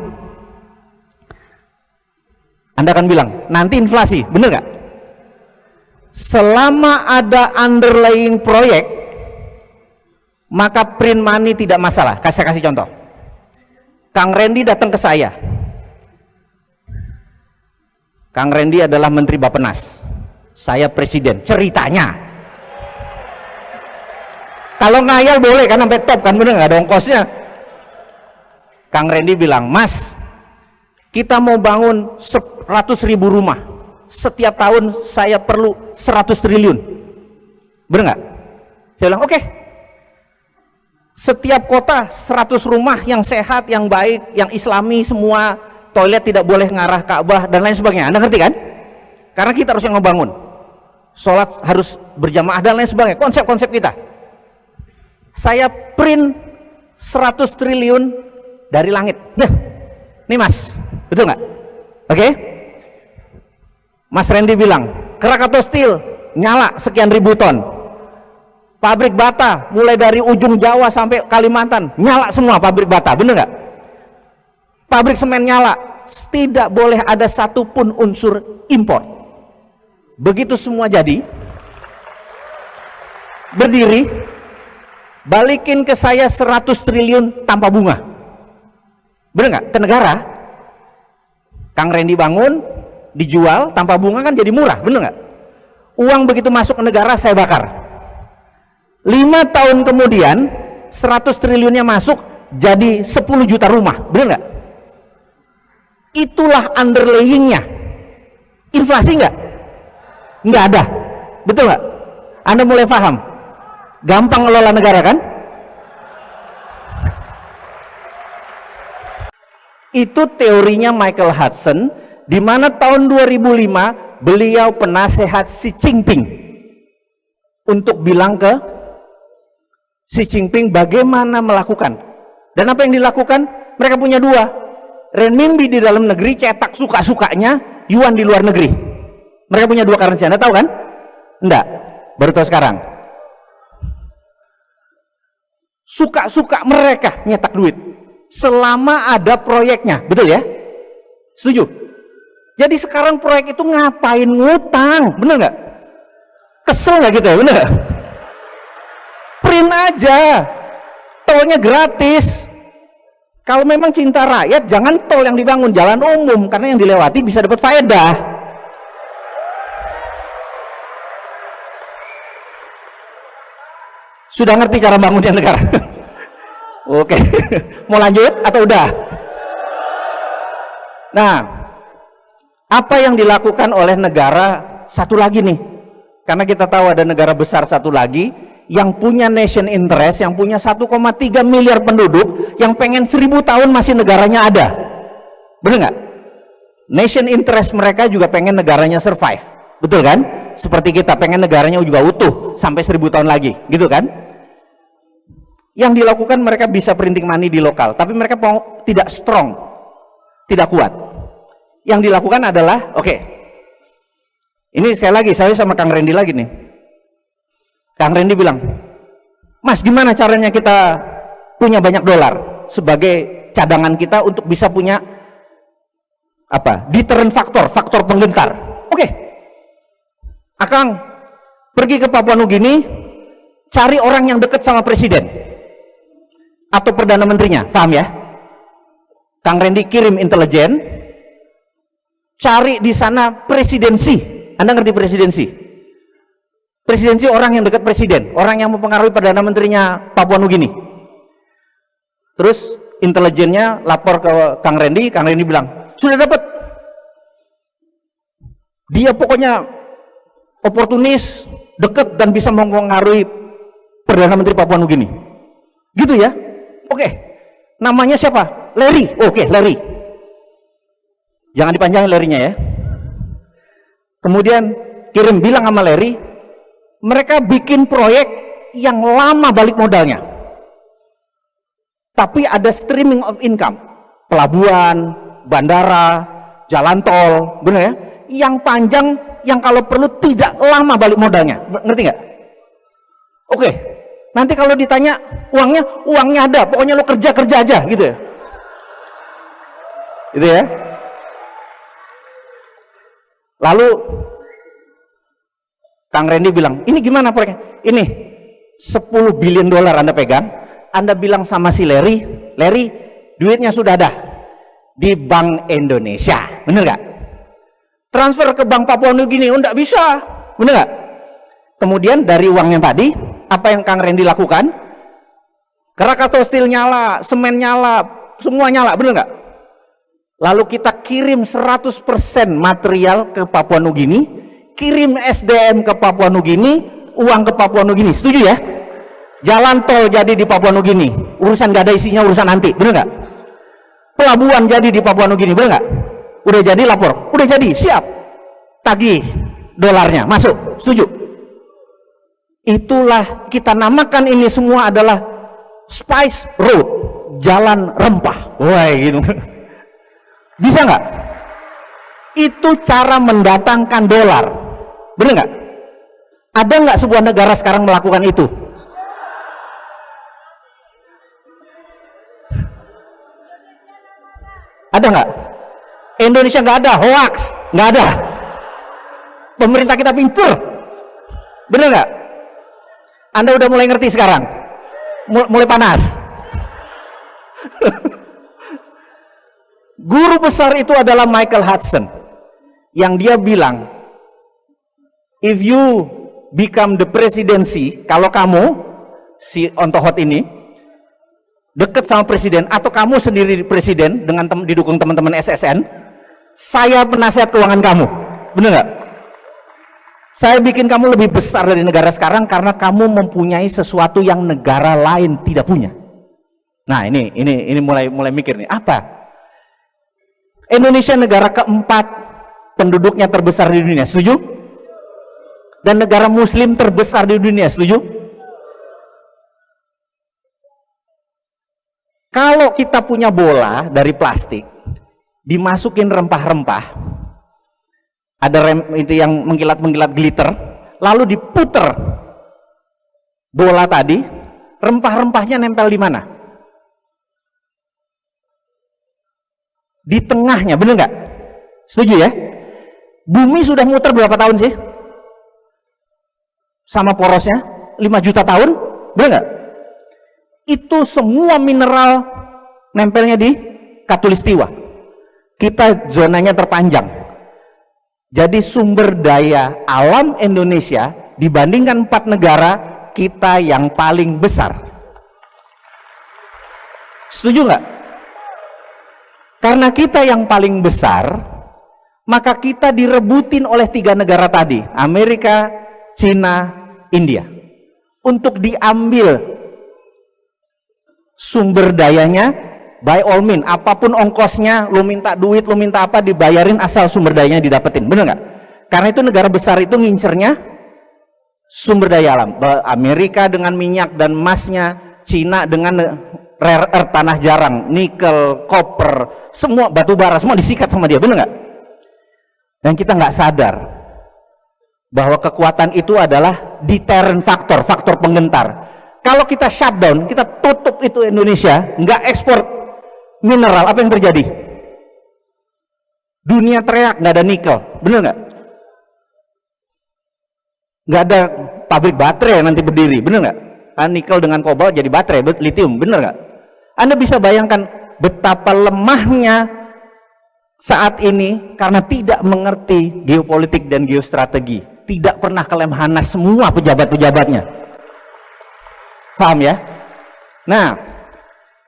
Anda akan bilang, nanti inflasi, bener nggak? Selama ada underlying proyek, maka print money tidak masalah. Saya kasih contoh. Kang Randy datang ke saya. Kang Randy adalah Menteri Bappenas, saya Presiden. Ceritanya, kalau ngayal boleh kan sampai top kan, bener nggak ada ongkosnya. Kang Randy bilang, Mas, kita mau bangun 100.000 rumah, setiap tahun saya perlu 100 triliun, bener nggak? Saya bilang oke. Setiap kota 100 rumah yang sehat, yang baik, yang islami, semua toilet tidak boleh ngarah Ka'bah dan lain sebagainya. Anda ngerti kan? Karena kita harus yang ngebangun, sholat harus berjamaah dan lain sebagainya, konsep-konsep kita. Saya print 100 triliun dari langit. Nah, nih Mas, betul nggak? Oke? Mas Randy bilang, Krakatau Steel nyala sekian ribu ton. Pabrik bata mulai dari ujung Jawa sampai Kalimantan nyala semua, pabrik bata, bener nggak? Pabrik semen nyala, tidak boleh ada satupun unsur impor. Begitu semua jadi, berdiri, balikin ke saya 100 triliun tanpa bunga, bener nggak? Ke negara. Kang Randy bangun, dijual tanpa bunga kan jadi murah, bener nggak? Uang begitu masuk ke negara saya bakar. 5 tahun kemudian 100 triliunnya masuk jadi 10 juta rumah, bener nggak? Itulah underlayingnya. Inflasi nggak? Nggak ada, betul nggak? Anda mulai paham? Gampang ngelola negara kan? Itu teorinya Michael Hudson, di mana tahun 2005 beliau penasehat Xi Jinping untuk bilang ke Xi Jinping bagaimana melakukan. Dan apa yang dilakukan? Mereka punya dua, renminbi di dalam negeri cetak suka-sukanya, yuan di luar negeri. Mereka punya dua currency. Anda tahu kan? Enggak, baru tahu sekarang. Suka-suka mereka nyetak duit selama ada proyeknya, betul ya? Setuju? Jadi sekarang proyek itu ngapain ngutang, bener nggak? Kesel nggak gitu ya, bener nggak? Print aja, tolnya gratis. Kalau memang cinta rakyat, jangan tol yang dibangun, jalan umum, karena yang dilewati bisa dapat faedah. Sudah ngerti cara bangunnya negara? Oke, mau lanjut atau udah? Nah, apa yang dilakukan oleh negara satu lagi nih? Karena kita tahu ada negara besar satu lagi yang punya nation interest, yang punya 1,3 miliar penduduk, yang pengen 1000 tahun masih negaranya ada. Bener nggak? Nation interest mereka juga pengen negaranya survive, betul kan? Seperti kita pengen negaranya juga utuh sampai 1000 tahun lagi, gitu kan? Yang dilakukan mereka bisa printing money di lokal, tapi mereka tidak strong, tidak kuat. Yang dilakukan adalah, oke, ini sekali lagi saya sama Kang Randy lagi nih. Kang Randy bilang, Mas, gimana caranya kita punya banyak dolar sebagai cadangan kita untuk bisa punya apa? Deterrent faktor, faktor penggentar. Oke, Akang pergi ke Papua Nugini, cari orang yang dekat sama presiden atau perdana menterinya, paham ya? Kang Randy kirim intelijen, cari di sana presidensi. Anda ngerti presidensi? Presidensi orang yang dekat presiden, orang yang mempengaruhi Perdana Menterinya Papua Nugini. Terus intelijennya lapor ke Kang Randy bilang, sudah dapat. Dia pokoknya oportunis, dekat dan bisa mempengaruhi Perdana Menteri Papua Nugini. Gitu ya? Oke. Namanya siapa? Larry. Oke, Larry. Jangan dipanjangin Larry-nya ya. Kemudian bilang sama Larry, mereka bikin proyek yang lama balik modalnya. Tapi ada streaming of income. Pelabuhan, bandara, jalan tol, benar ya? Yang panjang, yang kalau perlu tidak lama balik modalnya. Ngerti nggak? Oke. Nanti kalau ditanya uangnya ada, pokoknya lo kerja aja gitu ya. Gitu ya. Lalu Kang Randy bilang, ini gimana proyeknya? Ini $10 billion Anda pegang, Anda bilang sama si Larry, duitnya sudah ada di Bank Indonesia, bener gak? Transfer ke Bank Papua Nugini, enggak bisa, bener gak? Kemudian dari uangnya tadi, apa yang Kang Randy lakukan? Krakatau Steel nyala, semen nyala, semua nyala, bener gak? Lalu kita kirim 100% material ke Papua Nugini, kirim SDM ke Papua Nugini, uang ke Papua Nugini, setuju ya? Jalan tol jadi di Papua Nugini, urusan gak ada isinya, urusan nanti, bener gak? Pelabuhan jadi di Papua Nugini, bener gak? Udah jadi lapor, udah jadi, siap, tagih dolarnya, masuk, setuju? Itulah kita namakan ini semua adalah Spice Road, jalan rempah. Wah gitu. Bisa nggak? Itu cara mendatangkan dolar, bener nggak? Ada nggak sebuah negara sekarang melakukan itu? Ada nggak? Indonesia nggak ada, hoax nggak ada. Pemerintah kita pintar, bener nggak? Anda udah mulai ngerti sekarang, mulai panas. Guru besar itu adalah Michael Hudson, yang dia bilang, if you become the presidency, kalau kamu si Ontohot ini deket sama presiden, atau kamu sendiri presiden dengan didukung teman-teman SSN, saya penasihat keuangan kamu, bener nggak? Saya bikin kamu lebih besar dari negara sekarang karena kamu mempunyai sesuatu yang negara lain tidak punya. Nah ini mulai mikir nih, apa? Indonesia negara keempat penduduknya terbesar di dunia, setuju? Dan negara Muslim terbesar di dunia, setuju? Kalau kita punya bola dari plastik, dimasukin rempah-rempah, ada rem itu yang mengkilat-mengkilat glitter, lalu diputer bola tadi, rempah-rempahnya nempel di mana? Di tengahnya, bener nggak? Setuju ya? Bumi sudah muter berapa tahun sih? Sama porosnya 5 juta tahun, bener nggak? Itu semua mineral nempelnya di Katulistiwa. Kita zonanya terpanjang. Jadi sumber daya alam Indonesia dibandingkan 4 negara, kita yang paling besar. Setuju nggak? Karena kita yang paling besar, maka kita direbutin oleh 3 negara tadi, Amerika, Cina, India, untuk diambil sumber dayanya. By all means, apapun ongkosnya, lu minta duit, lu minta apa, dibayarin asal sumber dayanya didapetin, bener nggak? Karena itu negara besar itu ngincernya sumber daya alam. Amerika dengan minyak dan emasnya, Cina dengan rare earth, tanah jarang, nikel, koper, semua batu bara, semua disikat sama dia, bener nggak? Dan kita nggak sadar bahwa kekuatan itu adalah deterrent factor, faktor penggentar. Kalau kita shutdown, kita tutup itu Indonesia, nggak ekspor mineral, apa yang terjadi? Dunia teriak, nggak ada nikel, bener nggak? Nggak ada pabrik baterai yang nanti berdiri, bener nggak? Nikel dengan kobalt jadi baterai, lithium, bener nggak? Anda bisa bayangkan betapa lemahnya saat ini karena tidak mengerti geopolitik dan geostrategi, tidak pernah ke Lemhanas semua pejabat-pejabatnya. Paham ya? Nah,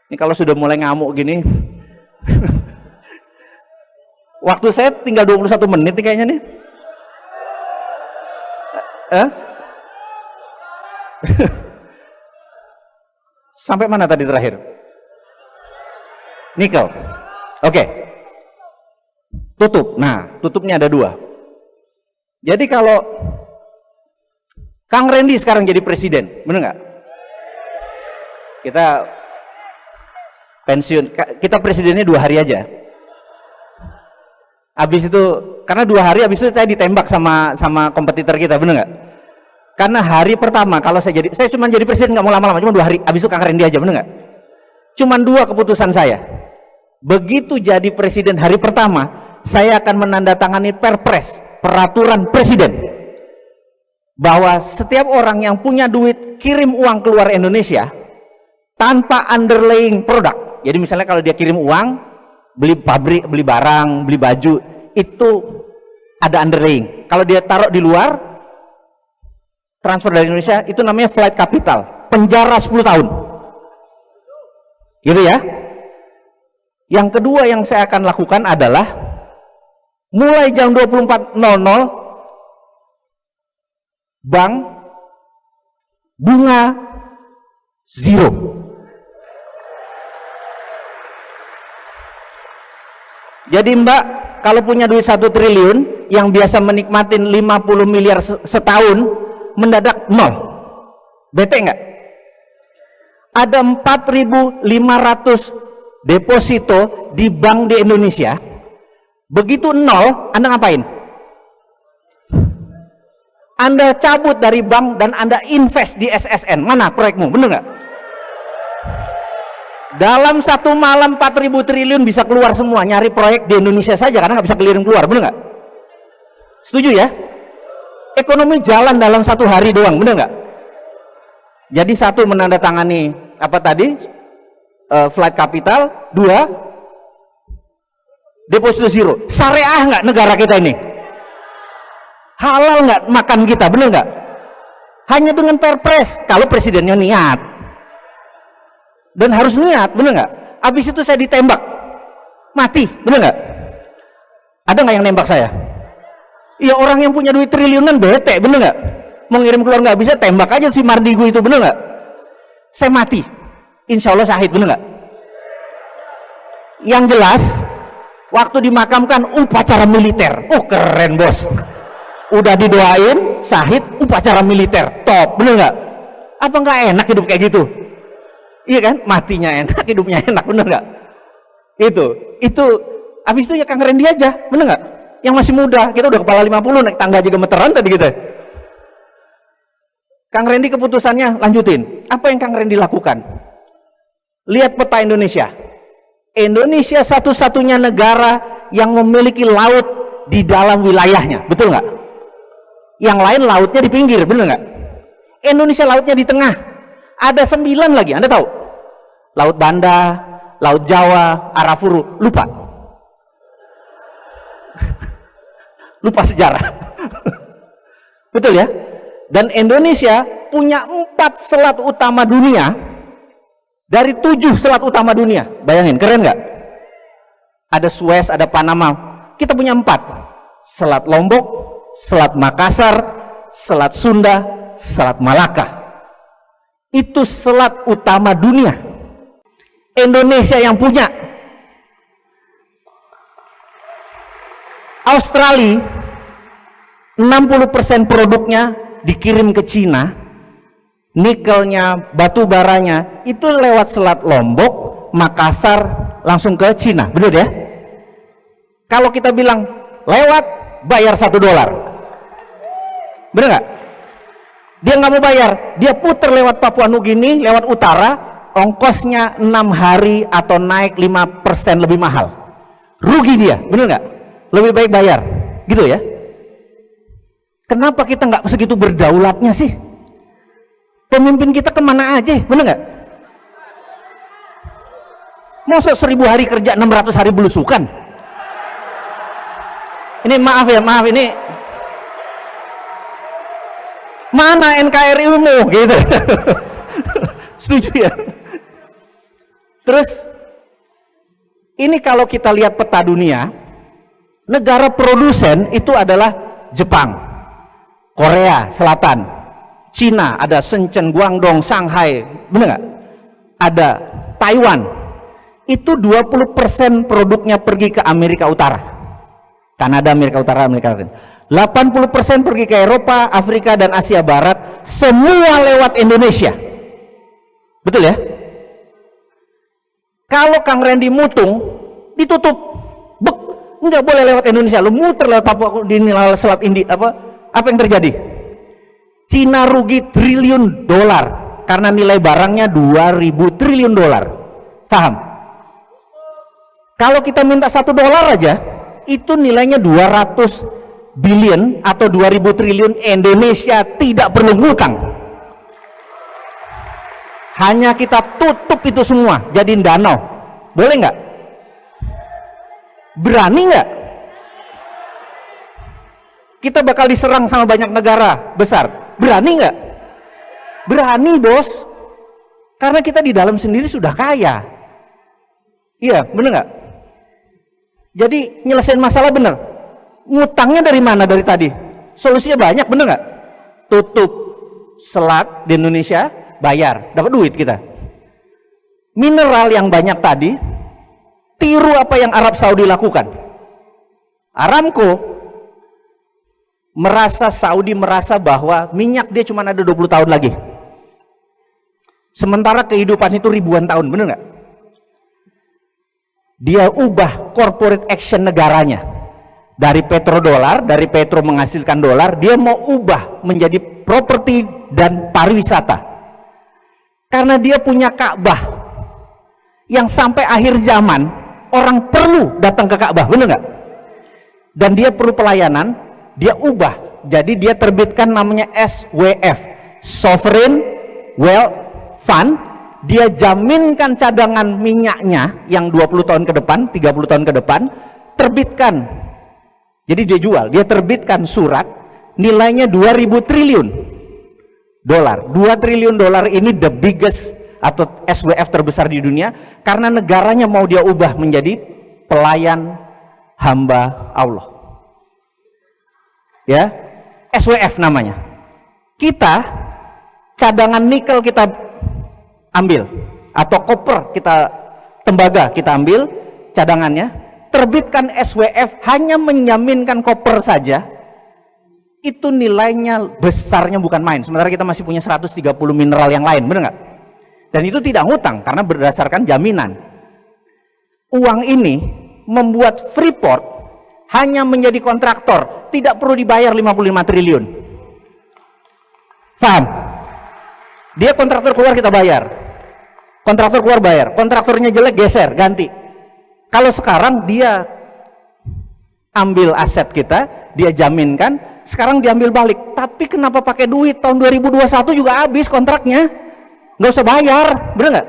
ini kalau sudah mulai ngamuk gini, waktu saya tinggal 21 menit nih kayaknya nih. Sampai mana tadi terakhir? Nikel. Oke. Tutup. Nah, tutupnya ada 2. Jadi kalau Kang Randy sekarang jadi presiden, bener nggak? Kita pensiun, kita presidennya 2 hari aja. Habis itu, karena 2 hari habis itu saya ditembak sama kompetitor kita, bener nggak? Karena hari pertama kalau saya cuma jadi presiden nggak mau lama-lama, cuma 2 hari. Habis itu Kang Randy aja, bener nggak? Cuman 2 keputusan saya. Begitu jadi presiden hari pertama, saya akan menandatangani perpres, peraturan presiden, bahwa setiap orang yang punya duit kirim uang keluar Indonesia tanpa underlying produk. Jadi misalnya kalau dia kirim uang, beli pabrik, beli barang, beli baju, itu ada underlying. Kalau dia taruh di luar, transfer dari Indonesia, itu namanya flight capital, penjara 10 tahun. Gitu ya. Yang kedua yang saya akan lakukan adalah mulai jam 24.00 bank bunga 0. Jadi Mbak kalau punya duit 1 triliun yang biasa menikmatin 50 miliar setahun, mendadak 0. Bete nggak? Ada 4.500 deposito di bank di Indonesia. Begitu 0, Anda ngapain? Anda cabut dari bank dan Anda invest di SSN. Mana proyekmu? Bener nggak? Dalam 1 malam 4.000 triliun bisa keluar semua. Nyari proyek di Indonesia saja karena nggak bisa keliling keluar. Bener nggak? Setuju ya? Ekonomi jalan dalam 1 hari doang. Bener nggak? Jadi 1 menandatangani apa tadi? Flight capital. 2 deposito 0. Syariah nggak negara kita ini? Halal nggak makan kita? Bener nggak? Hanya dengan perpres kalau presidennya niat, dan harus niat, bener nggak? Habis itu saya ditembak mati, bener nggak? Ada nggak yang nembak saya? Iya, orang yang punya duit triliunan bete, bener nggak? Mau ngirim keluar nggak bisa, tembak aja si Mardigu itu, bener nggak? Saya mati, insya Allah syahid, bener nggak? Yang jelas waktu dimakamkan upacara militer. Oh keren bos, udah didoain syahid, upacara militer, top, bener nggak? Apa nggak enak hidup kayak gitu? Iya kan, matinya enak, hidupnya enak, bener nggak? Itu habis itu ya Kang Randy aja, bener nggak? Yang masih muda, kita udah kepala 50, naik tangga aja gemeteran tadi gitu. Kang Randy keputusannya lanjutin. Apa yang Kang Randy lakukan? Lihat peta Indonesia. Indonesia satu-satunya negara yang memiliki laut di dalam wilayahnya, betul nggak? Yang lain lautnya di pinggir, bener nggak? Indonesia lautnya di tengah. Ada 9 lagi, Anda tahu? Laut Banda, Laut Jawa, Arafuru, lupa. Lupa sejarah. Betul ya? Dan Indonesia punya 4 selat utama dunia dari 7 selat utama dunia. Bayangin, keren nggak? Ada Suez, ada Panama. Kita punya 4. Selat Lombok, Selat Makassar, Selat Sunda, Selat Malaka. Itu selat utama dunia. Indonesia yang punya. Australia 60% produknya dikirim ke Cina. Nikelnya, batu baranya itu lewat Selat Lombok, Makassar langsung ke Cina, benar ya? Kalau kita bilang lewat, bayar $1, benar nggak? Dia nggak mau bayar, dia puter lewat Papua Nugini, lewat utara, ongkosnya 6 hari atau naik 5% lebih mahal. Rugi dia, benar nggak? Lebih baik bayar, gitu ya? Kenapa kita nggak segitu berdaulatnya sih? Pemimpin kita kemana aja, bener nggak? Masa 1000 hari kerja 600 hari belusukan? Ini maaf ya, maaf ini mana NKRI-mu gitu. Setuju ya? Terus ini kalau kita lihat peta dunia, negara produsen itu adalah Jepang, Korea Selatan, Cina, ada Shenzhen, Guangdong, Shanghai, bener nggak? Ada Taiwan. Itu 20% produknya pergi ke Amerika Utara, Kanada, Amerika Utara, Amerika Latin. 80% pergi ke Eropa, Afrika, dan Asia Barat, semua lewat Indonesia. Betul ya? Kalau Kang Randy mutung, ditutup, bek, nggak boleh lewat Indonesia, lu muter lewat Papua di Selat India, apa yang terjadi? Cina rugi triliun dolar karena nilai barangnya 2000 triliun dolar. Paham? Kalau kita minta $1 aja, itu nilainya 200 billion atau 2000 triliun. Indonesia tidak perlu ngutang. Hanya kita tutup itu semua, jadiin danau. Boleh nggak? Berani nggak? Kita bakal diserang sama banyak negara besar. Berani nggak? Berani, bos. Karena kita di dalam sendiri sudah kaya. Iya, bener nggak? Jadi nyelesain masalah bener. Ngutangnya dari mana dari tadi? Solusinya banyak, bener nggak? Tutup selat di Indonesia, bayar, dapat duit kita. Mineral yang banyak tadi, tiru apa yang Arab Saudi lakukan. Aramco Saudi merasa bahwa minyak dia cuma ada 20 tahun lagi. Sementara kehidupan itu ribuan tahun, bener nggak? Dia ubah corporate action negaranya. Dari petrodolar, dari petro menghasilkan dolar, dia mau ubah menjadi properti dan pariwisata. Karena dia punya Ka'bah yang sampai akhir zaman orang perlu datang ke Ka'bah, bener nggak? Dan dia perlu pelayanan, dia ubah. Jadi dia terbitkan namanya SWF, Sovereign Wealth Fund. Dia jaminkan cadangan minyaknya yang 20 tahun ke depan, 30 tahun ke depan, terbitkan. Jadi dia jual, dia terbitkan surat nilainya 2000 triliun dolar. 2 triliun dolar ini the biggest atau SWF terbesar di dunia karena negaranya mau dia ubah menjadi pelayan hamba Allah. Ya, SWF namanya. Kita cadangan nikel kita ambil, atau koper kita, tembaga kita ambil cadangannya, terbitkan SWF hanya menjaminkan koper saja, itu nilainya besarnya bukan main. Sementara kita masih punya 130 mineral yang lain, benar nggak? Dan itu tidak ngutang karena berdasarkan jaminan. Uang ini membuat Freeport hanya menjadi kontraktor, tidak perlu dibayar 55 triliun. Paham? Dia kontraktor keluar, kita bayar. Kontraktor keluar, bayar. Kontraktornya jelek, geser, ganti. Kalau sekarang dia ambil aset kita, dia jaminkan, sekarang diambil balik. Tapi kenapa pakai duit? Tahun 2021 juga habis kontraknya, nggak usah bayar, bener nggak?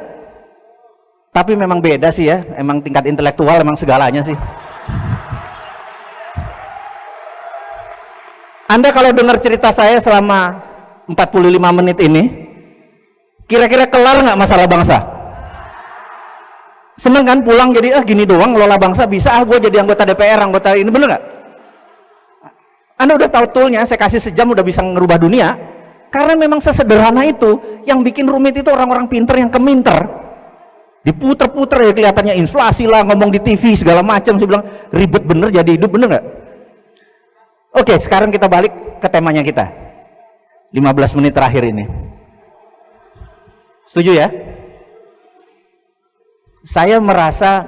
Tapi memang beda sih ya, emang tingkat intelektual emang segalanya sih. Anda kalau dengar cerita saya selama 45 menit ini, kira-kira kelar nggak masalah bangsa? Seneng kan pulang jadi gini doang ngelola bangsa bisa, gue jadi anggota DPR, anggota ini, bener nggak? Anda udah tahu toolnya, saya kasih sejam udah bisa ngerubah dunia. Karena memang sesederhana itu. Yang bikin rumit itu orang-orang pinter yang keminter. Diputer-puter ya kelihatannya inflasi lah, ngomong di TV segala macam. Saya bilang ribet bener jadi hidup, bener nggak? Oke, sekarang kita balik ke temanya kita. 15 menit terakhir ini. Setuju ya? Saya merasa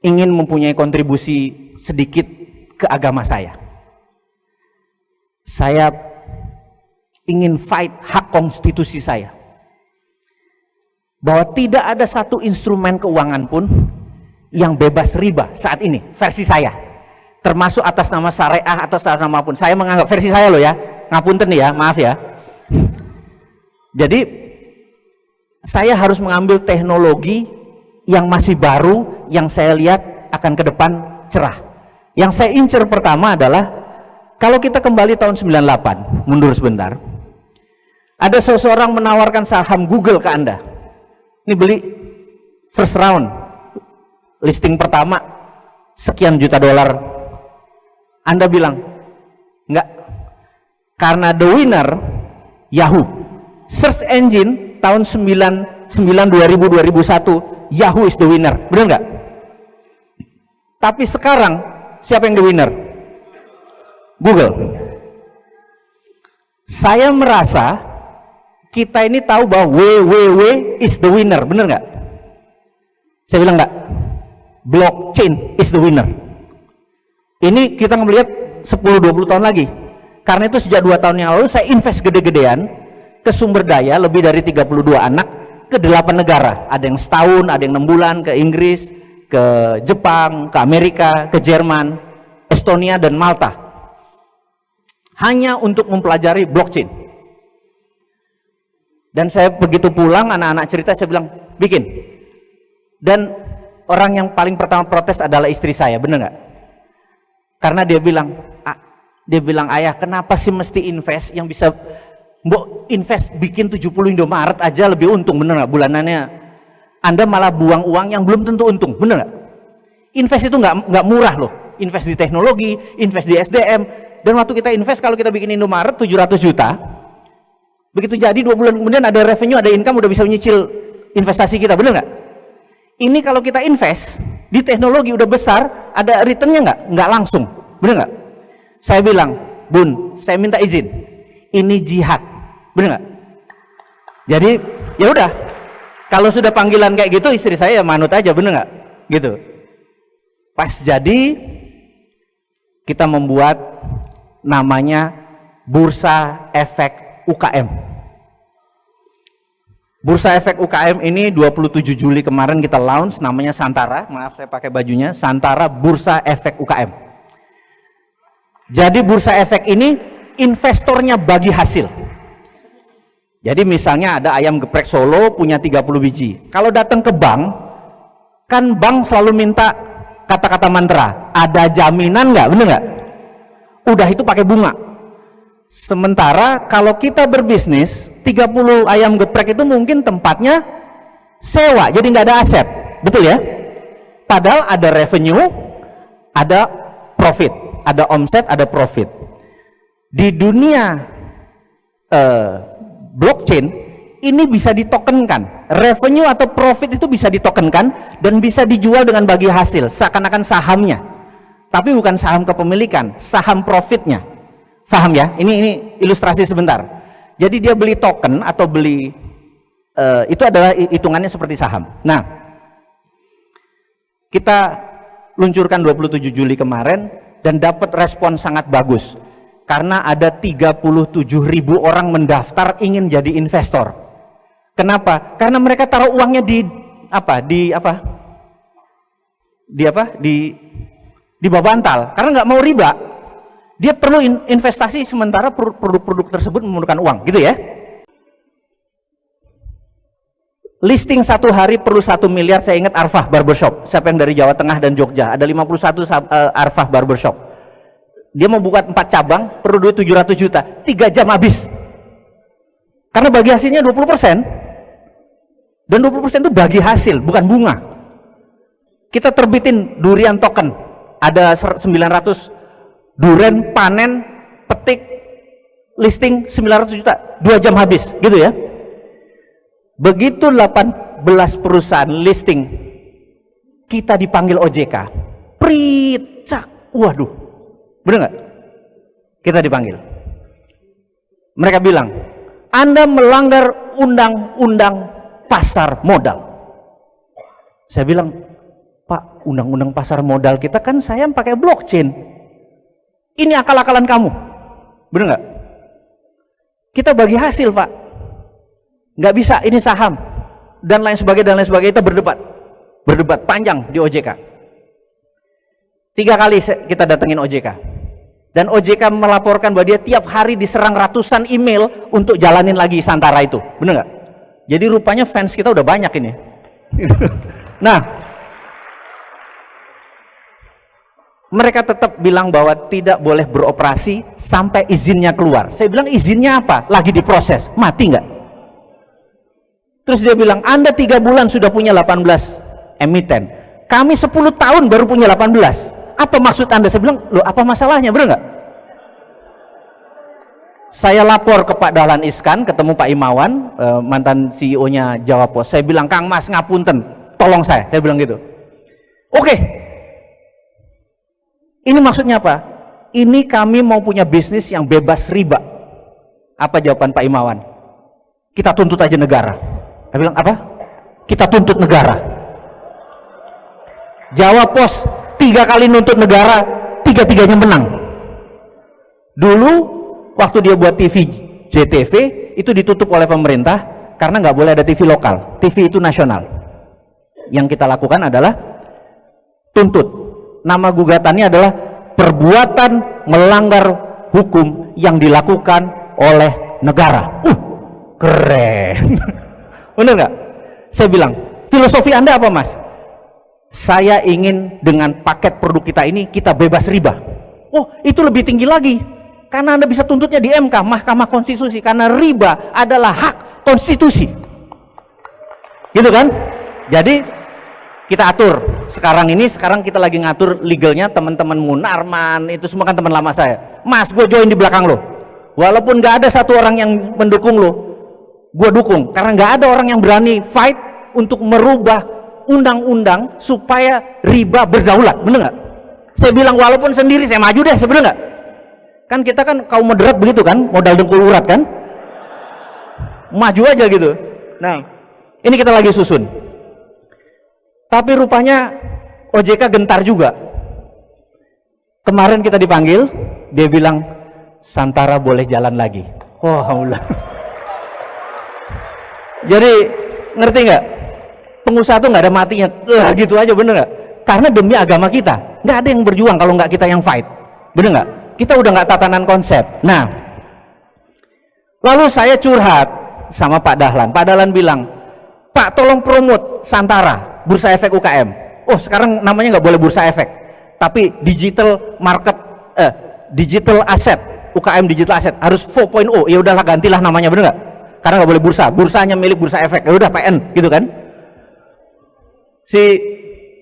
ingin mempunyai kontribusi sedikit ke agama saya. Saya ingin fight hak konstitusi saya. Bahwa tidak ada satu instrumen keuangan pun yang bebas riba saat ini, versi saya. Termasuk atas nama syariah, atas nama pun. Saya menganggap versi saya loh ya, ngapunten nih ya, maaf ya. Jadi saya harus mengambil teknologi yang masih baru, yang saya lihat akan ke depan cerah. Yang saya incer pertama adalah, kalau kita kembali tahun 98, mundur sebentar, ada seseorang menawarkan saham Google ke Anda. Ini beli first round, listing pertama, sekian juta dolar. Anda bilang, enggak, karena the winner Yahoo, search engine tahun 2000 2001, Yahoo is the winner, benar nggak? Tapi sekarang siapa yang the winner? Google. Saya merasa kita ini tahu bahwa www is the winner, benar nggak? Saya bilang nggak, blockchain is the winner. Ini kita melihat 10-20 tahun lagi. Karena itu sejak 2 tahun yang lalu saya invest gede-gedean ke sumber daya lebih dari 32 anak ke 8 negara. Ada yang setahun, ada yang 6 bulan, ke Inggris, ke Jepang, ke Amerika, ke Jerman, Estonia, dan Malta. Hanya untuk mempelajari blockchain. Dan saya begitu pulang, anak-anak cerita, saya bilang, bikin. Dan orang yang paling pertama protes adalah istri saya, bener nggak? Karena dia bilang, ayah, kenapa sih mesti invest yang bisa mbok invest bikin 70 Indomaret aja lebih untung, bener nggak bulanannya? Anda malah buang uang yang belum tentu untung, bener nggak? Invest itu nggak murah loh. Invest di teknologi, invest di SDM. Dan waktu kita invest, kalau kita bikin Indomaret 700 juta, begitu jadi 2 bulan kemudian ada revenue, ada income, udah bisa menyicil investasi kita, bener nggak? Ini kalau kita invest di teknologi udah besar, ada returnnya nggak langsung, bener nggak? Saya bilang, Bun, saya minta izin, ini jihad, bener nggak? Jadi ya udah, kalau sudah panggilan kayak gitu, istri saya ya manut aja, bener nggak? Gitu. Pas jadi, kita membuat namanya Bursa Efek UKM. Bursa Efek UKM ini 27 Juli kemarin kita launch, namanya Santara. Maaf saya pakai bajunya, Santara Bursa Efek UKM. Jadi Bursa Efek ini investornya bagi hasil. Jadi misalnya ada ayam geprek Solo punya 30 biji. Kalau datang ke bank, kan bank selalu minta kata-kata mantra, ada jaminan nggak, bener nggak? Udah itu pakai bunga. Sementara kalau kita berbisnis, 30 ayam geprek itu mungkin tempatnya sewa, jadi nggak ada aset, betul ya? Padahal ada revenue, ada profit, ada omset, ada profit. Di dunia blockchain ini bisa ditokenkan, revenue atau profit itu bisa ditokenkan dan bisa dijual dengan bagi hasil, seakan-akan sahamnya, tapi bukan saham kepemilikan, saham profitnya. Paham ya? Ini ilustrasi sebentar. Jadi dia beli token atau beli itu adalah hitungannya seperti saham. Nah, kita luncurkan 27 Juli kemarin dan dapat respon sangat bagus karena ada 37.000 orang mendaftar ingin jadi investor. Kenapa? Karena mereka taruh uangnya di bawah bantal karena nggak mau riba. Dia perlu investasi sementara produk-produk tersebut memerlukan uang, gitu ya. Listing 1 hari perlu 1 miliar. Saya ingat Arfah Barbershop. Siapa yang dari Jawa Tengah dan Jogja? Ada 51 Arfah Barbershop. Dia mau buka 4 cabang, perlu duit 700 juta. 3 jam habis. Karena bagi hasilnya 20%. Dan 20% itu bagi hasil, bukan bunga. Kita terbitin durian token. Ada 900 duren, panen, petik, listing 900 juta, 2 jam habis, gitu ya. Begitu 18 perusahaan listing, kita dipanggil OJK, pricak, waduh, bener nggak? Kita dipanggil. Mereka bilang, Anda melanggar undang-undang pasar modal. Saya bilang, Pak, undang-undang pasar modal kita kan saya pakai blockchain. Ini akal-akalan kamu, bener nggak? Kita bagi hasil, Pak. Nggak bisa, ini saham dan lain sebagainya. Kita berdebat panjang di OJK. 3 kali kita datengin OJK, dan OJK melaporkan bahwa dia tiap hari diserang ratusan email untuk jalanin lagi Santara itu, bener nggak? Jadi rupanya fans kita udah banyak ini. Nah, Mereka tetap bilang bahwa tidak boleh beroperasi sampai izinnya keluar. Saya bilang izinnya apa? Lagi diproses, mati nggak? Terus dia bilang, Anda 3 bulan sudah punya 18 emiten, kami 10 tahun baru punya 18. Apa maksud Anda? Saya bilang, loh apa masalahnya, bener nggak? Saya lapor ke Pak Dahlan Iskan, ketemu Pak Imawan, mantan CEO-nya Jawa Pos. Saya bilang, Kang Mas ngapunten, tolong saya bilang gitu. Oke. Ini maksudnya apa? Ini kami mau punya bisnis yang bebas riba. Apa jawaban Pak Imawan? Kita tuntut aja negara. Saya bilang, apa? Kita tuntut negara. Jawa Pos 3 kali nuntut negara, 3-3-nya menang. Dulu waktu dia buat TV JTV itu ditutup oleh pemerintah karena nggak boleh ada TV lokal. TV itu nasional. Yang kita lakukan adalah tuntut. Nama gugatannya adalah perbuatan melanggar hukum yang dilakukan oleh negara. Keren. Bener nggak? Saya bilang, filosofi Anda apa, Mas? Saya ingin dengan paket produk kita ini kita bebas riba. Oh, itu lebih tinggi lagi. Karena Anda bisa tuntutnya di MK, Mahkamah Konstitusi, karena riba adalah hak konstitusi. Gitu kan? Jadi kita atur sekarang kita lagi ngatur legalnya. Teman-teman Munarman itu semua kan teman lama saya. Mas, gue join di belakang lo, walaupun gak ada satu orang yang mendukung lo, gue dukung, karena gak ada orang yang berani fight untuk merubah undang-undang supaya riba berdaulat. Bener nggak? Saya bilang walaupun sendiri saya maju deh, sebenarnya nggak? Kan kita kan kaum moderat begitu kan, modal dengkul urat kan, maju aja gitu. Nah, ini kita lagi susun. Tapi rupanya OJK gentar juga. Kemarin kita dipanggil, dia bilang Santara boleh jalan lagi. Oh, alhamdulillah. Jadi ngerti nggak? Pengusaha tuh nggak ada matinya, gitu aja, bener nggak? Karena demi agama kita, nggak ada yang berjuang kalau nggak kita yang fight, bener nggak? Kita udah nggak tatanan konsep. Nah, lalu saya curhat sama Pak Dahlan. Pak Dahlan bilang, Pak tolong promote Santara, Bursa Efek UKM. Oh, sekarang namanya nggak boleh Bursa Efek, tapi digital market, digital asset, UKM digital asset harus 4.0. Ya udahlah, gantilah namanya, bener nggak? Karena nggak boleh bursa, bursanya milik Bursa Efek. Ya udah PN, gitu kan? Si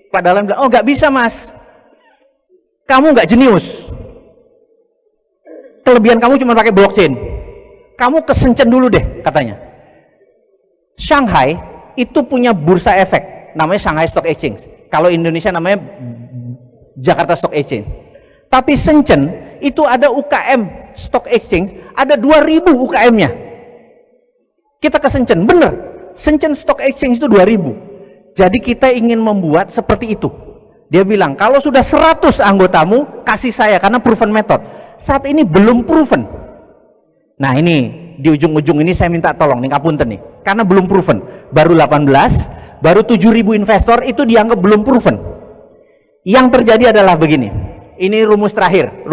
Pak Dahlan bilang, oh nggak bisa Mas, kamu nggak jenius. Kelebihan kamu cuma pakai blockchain. Kamu kesencen dulu deh, katanya. Shanghai itu punya Bursa Efek, namanya Shanghai Stock Exchange. Kalau Indonesia namanya Jakarta Stock Exchange. Tapi Shenzhen itu ada UKM Stock Exchange, ada 2000 UKM-nya. Kita ke Shenzhen, bener. Shenzhen Stock Exchange itu 2000. Jadi kita ingin membuat seperti itu. Dia bilang, kalau sudah 100 anggotamu, kasih saya, karena proven method. Saat ini belum proven. Nah ini, di ujung-ujung ini saya minta tolong, nih ngapunten nih. Karena belum proven. Baru 18, baru 7.000 investor, itu dianggap belum proven. Yang terjadi adalah begini. Ini rumus terakhir,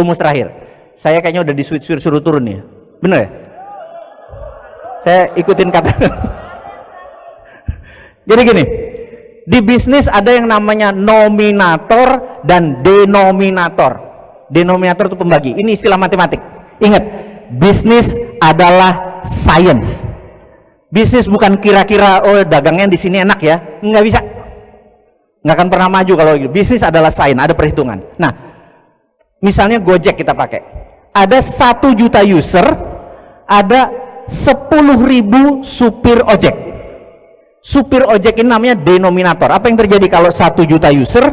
Saya kayaknya udah suruh turun nih. Bener ya? Saya ikutin kata. Jadi gini, di bisnis ada yang namanya nominator dan denominator. Denominator itu pembagi. Ini istilah matematik. Ingat, bisnis adalah science. Bisnis bukan kira-kira oh dagangnya di sini enak ya, nggak bisa, nggak akan pernah maju kalau gitu. Bisnis adalah science, ada perhitungan. Nah, misalnya Gojek kita pakai, ada 1 juta user, ada 10.000 supir ojek. Supir ojek ini namanya denominator. Apa yang terjadi kalau 1 juta user,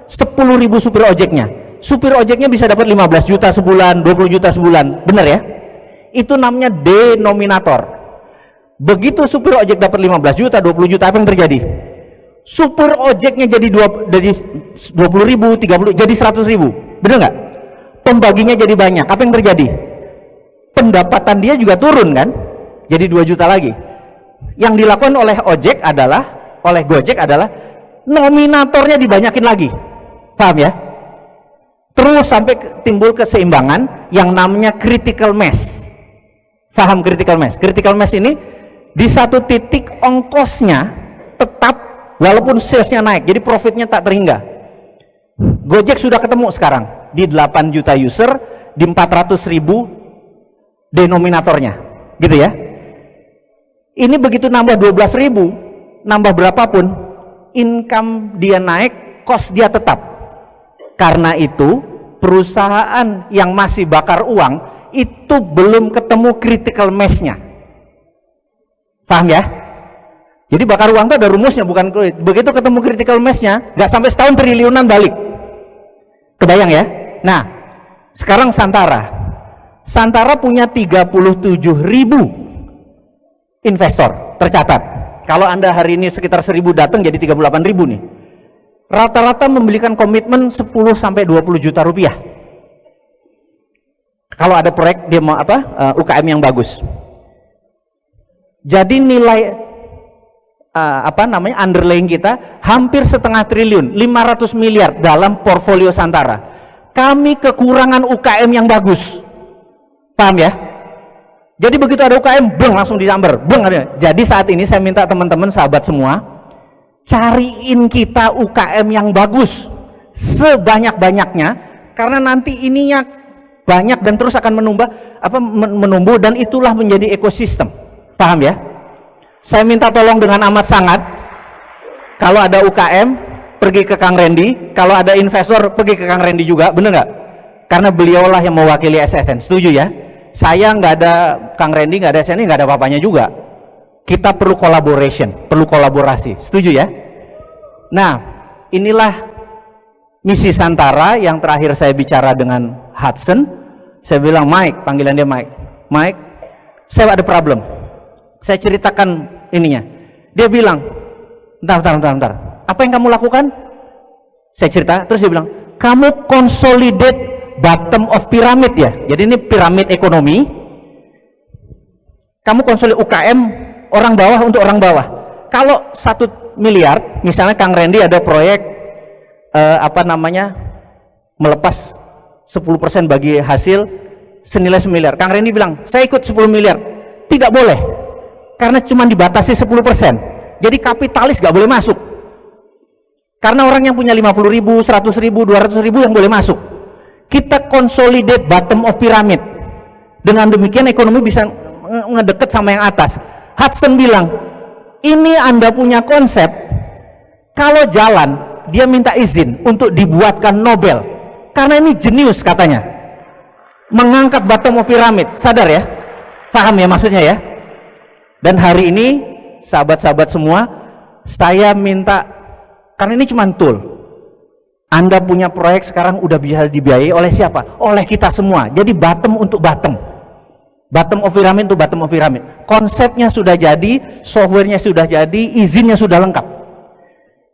10.000 supir ojeknya? Supir ojeknya bisa dapat 15 juta sebulan, 20 juta sebulan, benar ya? Itu namanya denominator. Begitu supir ojek dapat 15 juta, 20 juta, apa yang terjadi? Supir ojeknya jadi 20.000, 30, jadi 100.000, benar nggak? Pembaginya jadi banyak, apa yang terjadi? Pendapatan dia juga turun kan? Jadi 2 juta lagi. Yang dilakukan oleh Gojek adalah nominatornya dibanyakin lagi, paham ya? Terus sampai timbul keseimbangan yang namanya critical mass. Paham critical mass? Critical mass ini di satu titik ongkosnya tetap walaupun salesnya naik, jadi profitnya tak terhingga. Gojek sudah ketemu sekarang. di 8 juta user, di 400.000 denominatornya, gitu ya. Ini begitu nambah 12.000, nambah berapapun, income dia naik, cost dia tetap. Karena itu, perusahaan yang masih bakar uang, itu belum ketemu critical mass-nya. Paham ya? Jadi bakar uang itu ada rumusnya, bukan begitu ketemu critical mass-nya, nggak sampai setahun triliunan balik. Kebayang ya? Nah, sekarang Santara punya 37.000 investor tercatat. Kalau Anda hari ini sekitar 1.000 datang, jadi 38.000 nih. Rata-rata memberikan komitmen 10 sampai 20 juta rupiah. Kalau ada proyek dia mau UKM yang bagus. Jadi nilai underlying kita hampir setengah triliun, 500 miliar dalam portfolio Santara. Kami kekurangan UKM yang bagus. Paham ya? Jadi begitu ada UKM, langsung disamber. Jadi saat ini saya minta teman-teman sahabat semua, cariin kita UKM yang bagus sebanyak-banyaknya, karena nanti ininya banyak dan terus akan menumbuh dan itulah menjadi ekosistem. Paham ya? Saya minta tolong dengan amat sangat, kalau ada UKM pergi ke Kang Randy, kalau ada investor pergi ke Kang Randy juga, bener nggak? Karena beliaulah yang mewakili SSN. Setuju ya? Saya nggak ada Kang Randy, nggak ada SSN, nggak ada apa-apanya juga. Kita perlu collaboration, perlu kolaborasi. Setuju ya? Nah, inilah misi Santara yang terakhir saya bicara dengan Hudson. Saya bilang, Mike, panggilan dia Mike. Mike, saya ada problem. Saya ceritakan ininya. Dia bilang, bentar. Apa yang kamu lakukan? Saya cerita, terus dia bilang, kamu consolidate bottom of pyramid ya. Jadi ini piramid ekonomi. Kamu konsolidasi UKM orang bawah untuk orang bawah. Kalau 1 miliar, misalnya Kang Randy ada proyek melepas 10% bagi hasil senilai 1 miliar. Kang Randy bilang, saya ikut 10 miliar. Tidak boleh. Karena cuma dibatasi 10%. Jadi kapitalis gak boleh masuk. Karena orang yang punya 50.000, 100.000, 200.000 yang boleh masuk. Kita consolidate bottom of pyramid. Dengan demikian ekonomi bisa ngedeket sama yang atas. Hudson bilang, ini Anda punya konsep, kalau jalan dia minta izin untuk dibuatkan Nobel, karena ini jenius katanya, mengangkat bottom of pyramid. Sadar ya? Paham ya maksudnya ya? Dan hari ini sahabat-sahabat semua, saya minta, karena ini cuma tool, Anda punya proyek sekarang udah bisa dibiayai oleh siapa? Oleh kita semua. Jadi bottom untuk bottom. Bottom of pyramid untuk bottom of pyramid. Konsepnya sudah jadi, softwarenya sudah jadi, izinnya sudah lengkap.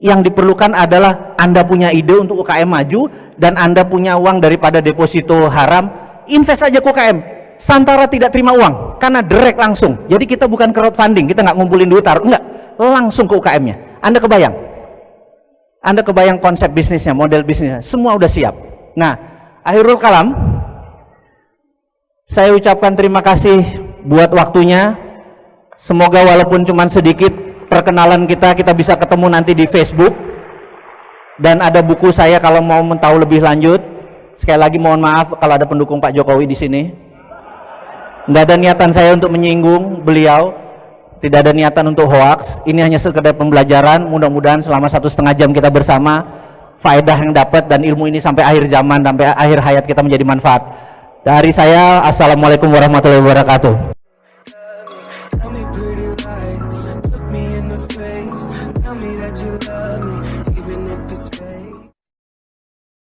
Yang diperlukan adalah Anda punya ide untuk UKM maju, dan Anda punya uang daripada deposito haram, invest aja ke UKM. Santara tidak terima uang, karena direct langsung. Jadi kita bukan crowdfunding, kita nggak ngumpulin duit, enggak, langsung ke UKM-nya. Anda kebayang konsep bisnisnya, model bisnisnya, semua udah siap. Nah, akhirul kalam, saya ucapkan terima kasih buat waktunya. Semoga walaupun cuma sedikit perkenalan kita bisa ketemu nanti di Facebook. Dan ada buku saya kalau mau tahu lebih lanjut. Sekali lagi mohon maaf kalau ada pendukung Pak Jokowi di sini. Nggak ada niatan saya untuk menyinggung beliau. Tidak ada niatan untuk hoax. Ini hanya sekedar pembelajaran. Mudah-mudahan selama 1,5 jam kita bersama, faedah yang dapat dan ilmu ini sampai akhir zaman, sampai akhir hayat kita menjadi manfaat. Dari saya, assalamualaikum warahmatullahi wabarakatuh. Tell me pretty lies, look me in the face, tell me that you love me, even if it's fake.